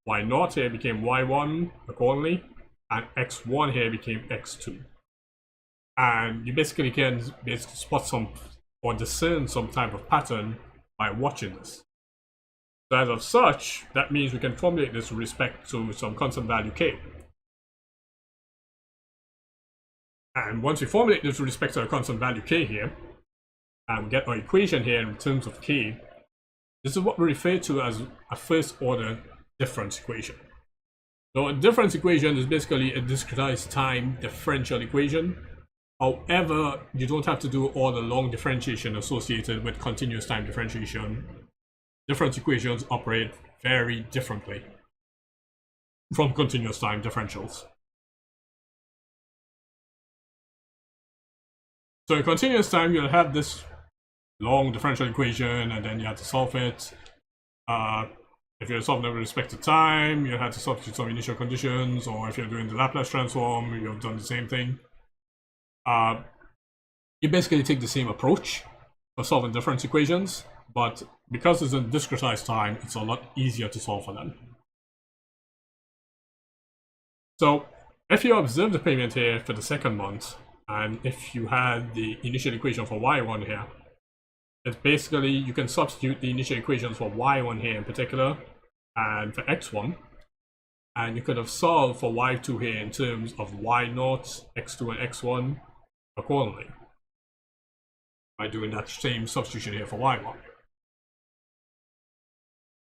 y0 here became y1 accordingly, and x1 here became x2. And you basically can spot some or discern some type of pattern by watching this. So as of such, that means we can formulate this with respect to some constant value k. And once we formulate this with respect to a constant value k here, and we get our equation here in terms of k, this is what we refer to as a first order difference equation. So a difference equation is basically a discretized time differential equation. However, you don't have to do all the long differentiation associated with continuous time differentiation. Difference equations operate very differently from continuous time differentials. So in continuous time, you'll have this long differential equation, and then you have to solve it. If you're solving it with respect to time, you have to substitute some initial conditions, or if you're doing the Laplace transform, you've done the same thing. You basically take the same approach for solving difference equations, but because it's in discretized time, it's a lot easier to solve for them. So if you observe the payment here for the second month, and if you had the initial equation for y1 here, it's basically you can substitute the initial equations for y1 here in particular and for x1, and you could have solved for y2 here in terms of y0, x2, and x1 accordingly by doing that same substitution here for y1.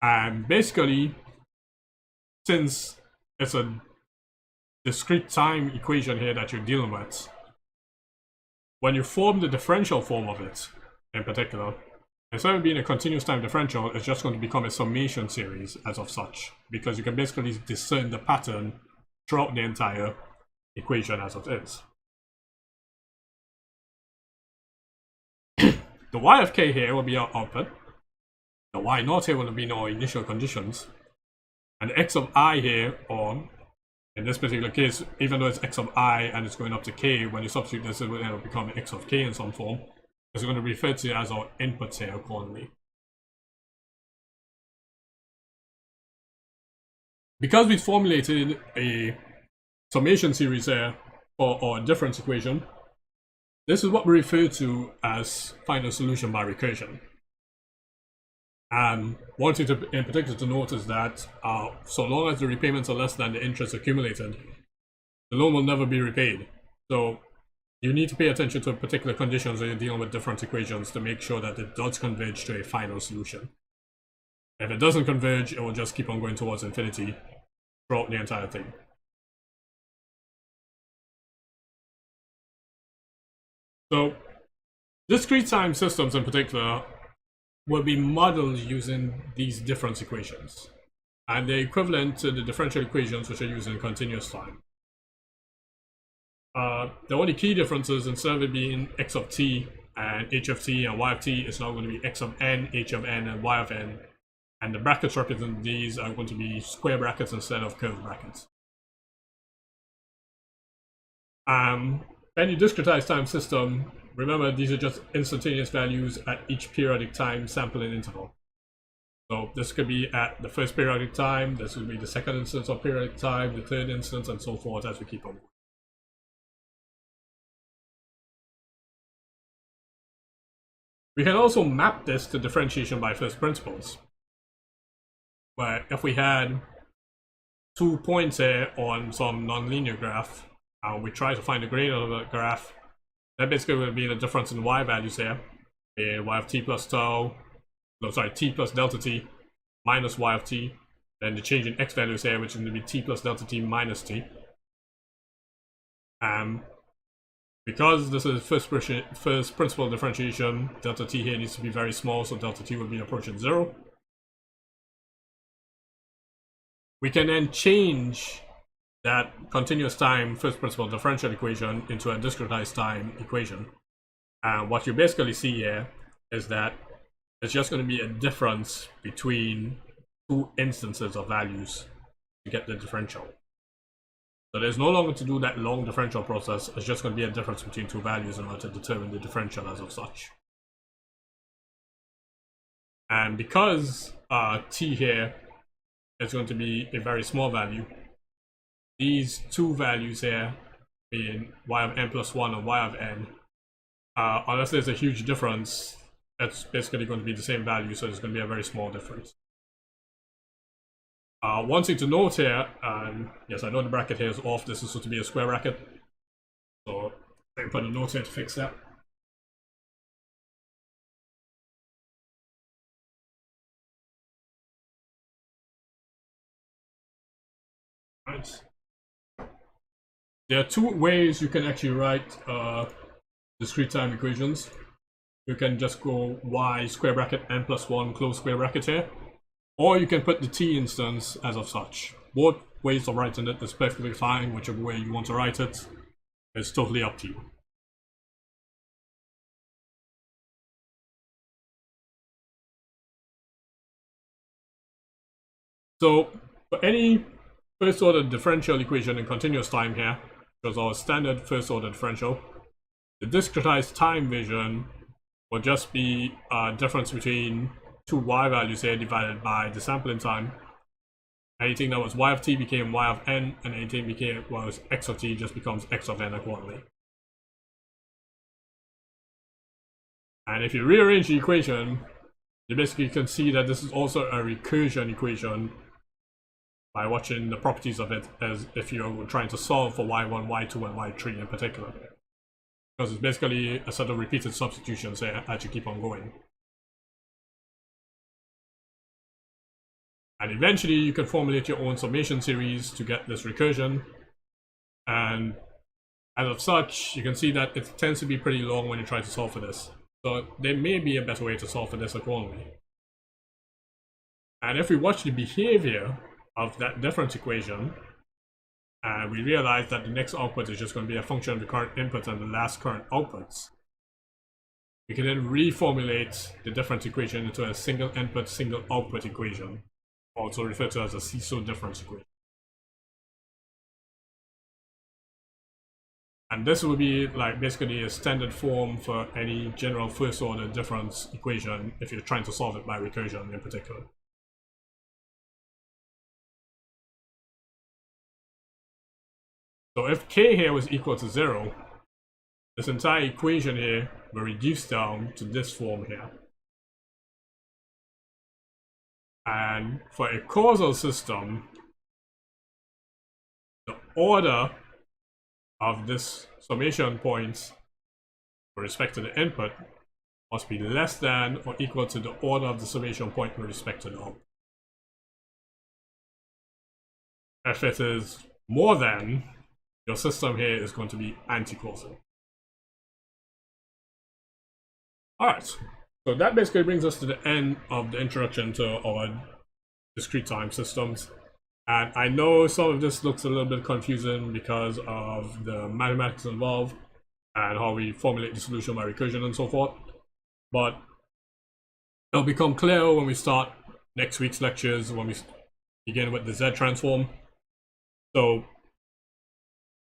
And basically, since it's a discrete time equation here that you're dealing with, when you form the differential form of it, in particular, instead of being a continuous time differential, it's just going to become a summation series as of such, because you can basically discern the pattern throughout the entire equation as it is. The y of k here will be our output. The y naught here will be our initial conditions. And the x of I here, or in this particular case, even though it's x of I and it's going up to k, when you substitute this, it will end up becoming x of k in some form. It's going to be referred to as our inputs here accordingly. Because we formulated a summation series here for our difference equation, this is what we refer to as final solution by recursion. And one thing in particular to note is that so long as the repayments are less than the interest accumulated, the loan will never be repaid. So you need to pay attention to particular conditions when you're dealing with difference equations to make sure that it does converge to a final solution. If it doesn't converge, it will just keep on going towards infinity throughout the entire thing. So discrete time systems in particular will be modeled using these difference equations, and they're equivalent to the differential equations which are used in continuous time. The only key differences, instead of it being x of t and h of t and y of t, it's now going to be x of n, h of n, and y of n, and the brackets representing these are going to be square brackets instead of curved brackets. Any discretized time system, remember these are just instantaneous values at each periodic time sampling interval. So this could be at the first periodic time, this would be the second instance of periodic time, the third instance, and so forth as we keep on. We can also map this to differentiation by first principles, where if we had 2 points here on some nonlinear graph, we try to find the gradient of the graph, that basically will be the difference in y values here, y of t plus tau, no sorry, t plus delta t minus y of t, then the change in x values here, which is going to be t plus delta t minus t. Because this is first principle differentiation, delta t here needs to be very small, so delta t will be approaching 0. We can then change that continuous time first principle differential equation into a discretized time equation. And what you basically see here is that it's just going to be a difference between two instances of values to get the differential. So there's no longer to do that long differential process, it's just going to be a difference between two values in order to determine the differential as of such. And because t here is going to be a very small value, these two values here, being y of n plus 1 and y of n, unless there's a huge difference, it's basically going to be the same value, so it's going to be a very small difference. One thing to note here, yes, I know the bracket here is off, this is supposed to be a square bracket, so I can put a note here to fix that. Nice. There are two ways you can actually write discrete time equations. You can just go y square bracket n plus 1 close square bracket here, or you can put the t instance as of such. Both ways of writing it is perfectly fine. Whichever way you want to write it is totally up to you. So for any first order differential equation in continuous time here, which was our standard first order differential, the discretized time version will just be a difference between two y values here divided by the sampling time. Anything that was y of t became y of n, and anything was x of t just becomes x of n accordingly. And if you rearrange the equation, you basically can see that this is also a recursion equation by watching the properties of it, as if you're trying to solve for y1, y2, and y3 in particular. Because it's basically a set of repeated substitutions here as you keep on going. And eventually you can formulate your own summation series to get this recursion. And as of such, you can see that it tends to be pretty long when you try to solve for this. So there may be a better way to solve for this accordingly. And if we watch the behavior of that difference equation, and we realize that the next output is just going to be a function of the current input and the last current outputs, we can then reformulate the difference equation into a single input, single output equation, also referred to as a seesaw difference equation. And this will be like basically a standard form for any general first order difference equation if you're trying to solve it by recursion in particular. So if k here was equal to 0, this entire equation here will reduce down to this form here. And for a causal system, the order of this summation points with respect to the input must be less than or equal to the order of the summation point with respect to the output. If it is more than, your system here is going to be anti-causal. Alright, so that basically brings us to the end of the introduction to our discrete time systems. And I know some of this looks a little bit confusing because of the mathematics involved and how we formulate the solution by recursion and so forth. But it'll become clearer when we start next week's lectures, when we begin with the Z transform. So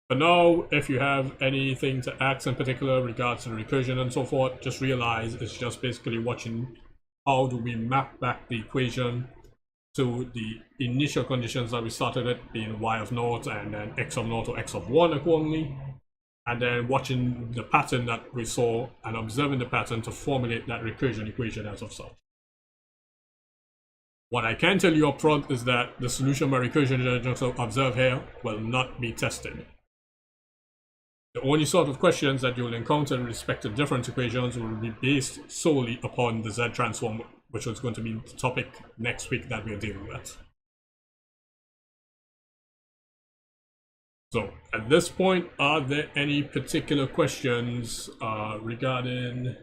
for now, if you have anything to ask in particular regards to the recursion and so forth, just realize it's just basically watching how do we map back the equation to the initial conditions that we started it, being y of naught and then x of naught or x of 1 accordingly, and then watching the pattern that we saw and observing the pattern to formulate that recursion equation as of such. What I can tell you up front is that the solution by recursion that I just observed here will not be tested. The only sort of questions that you will encounter with respect to different equations will be based solely upon the Z transform, which is going to be the topic next week that we are dealing with. So at this point, are there any particular questions regarding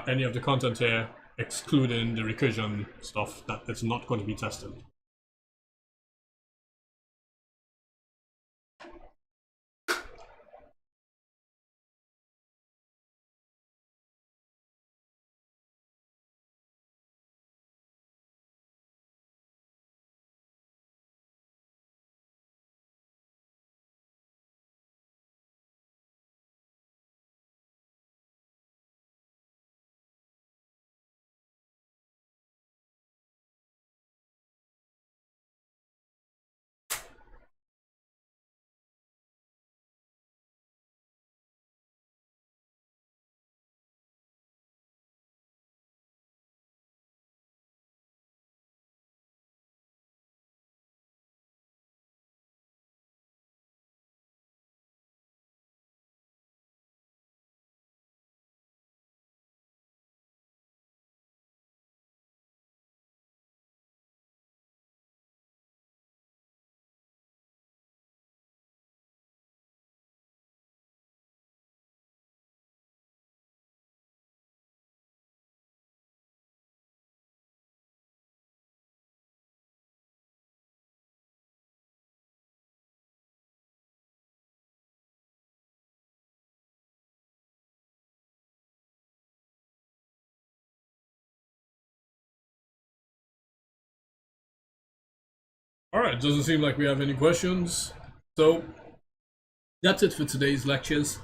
any of the content here, excluding the recursion stuff that is not going to be tested? Alright, doesn't seem like we have any questions. So that's it for today's lectures.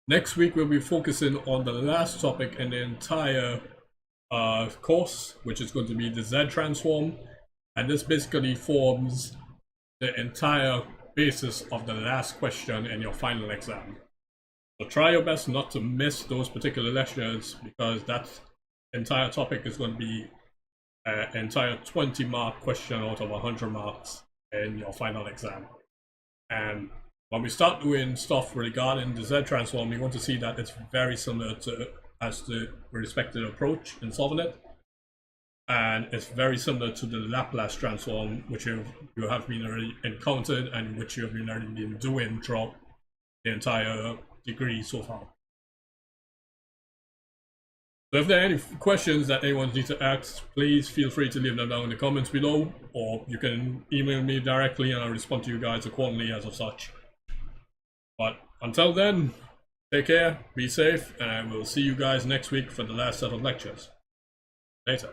Next week we'll be focusing on the last topic in the entire course, which is going to be the Z transform. And this basically forms the entire basis of the last question in your final exam. So try your best not to miss those particular lectures, because that entire topic is going to be an entire 20-mark question out of 100 marks in your final exam. And when we start doing stuff regarding the Z transform, you want to see that it's very similar to as the respective approach in solving it. And it's very similar to the Laplace transform, which you have been already encountered and which you have been already been doing throughout the entire degree so far. So if there are any questions that anyone needs to ask, please feel free to leave them down in the comments below, or you can email me directly and I'll respond to you guys accordingly as of such. But until then, take care, be safe, and I will see you guys next week for the last set of lectures. Later.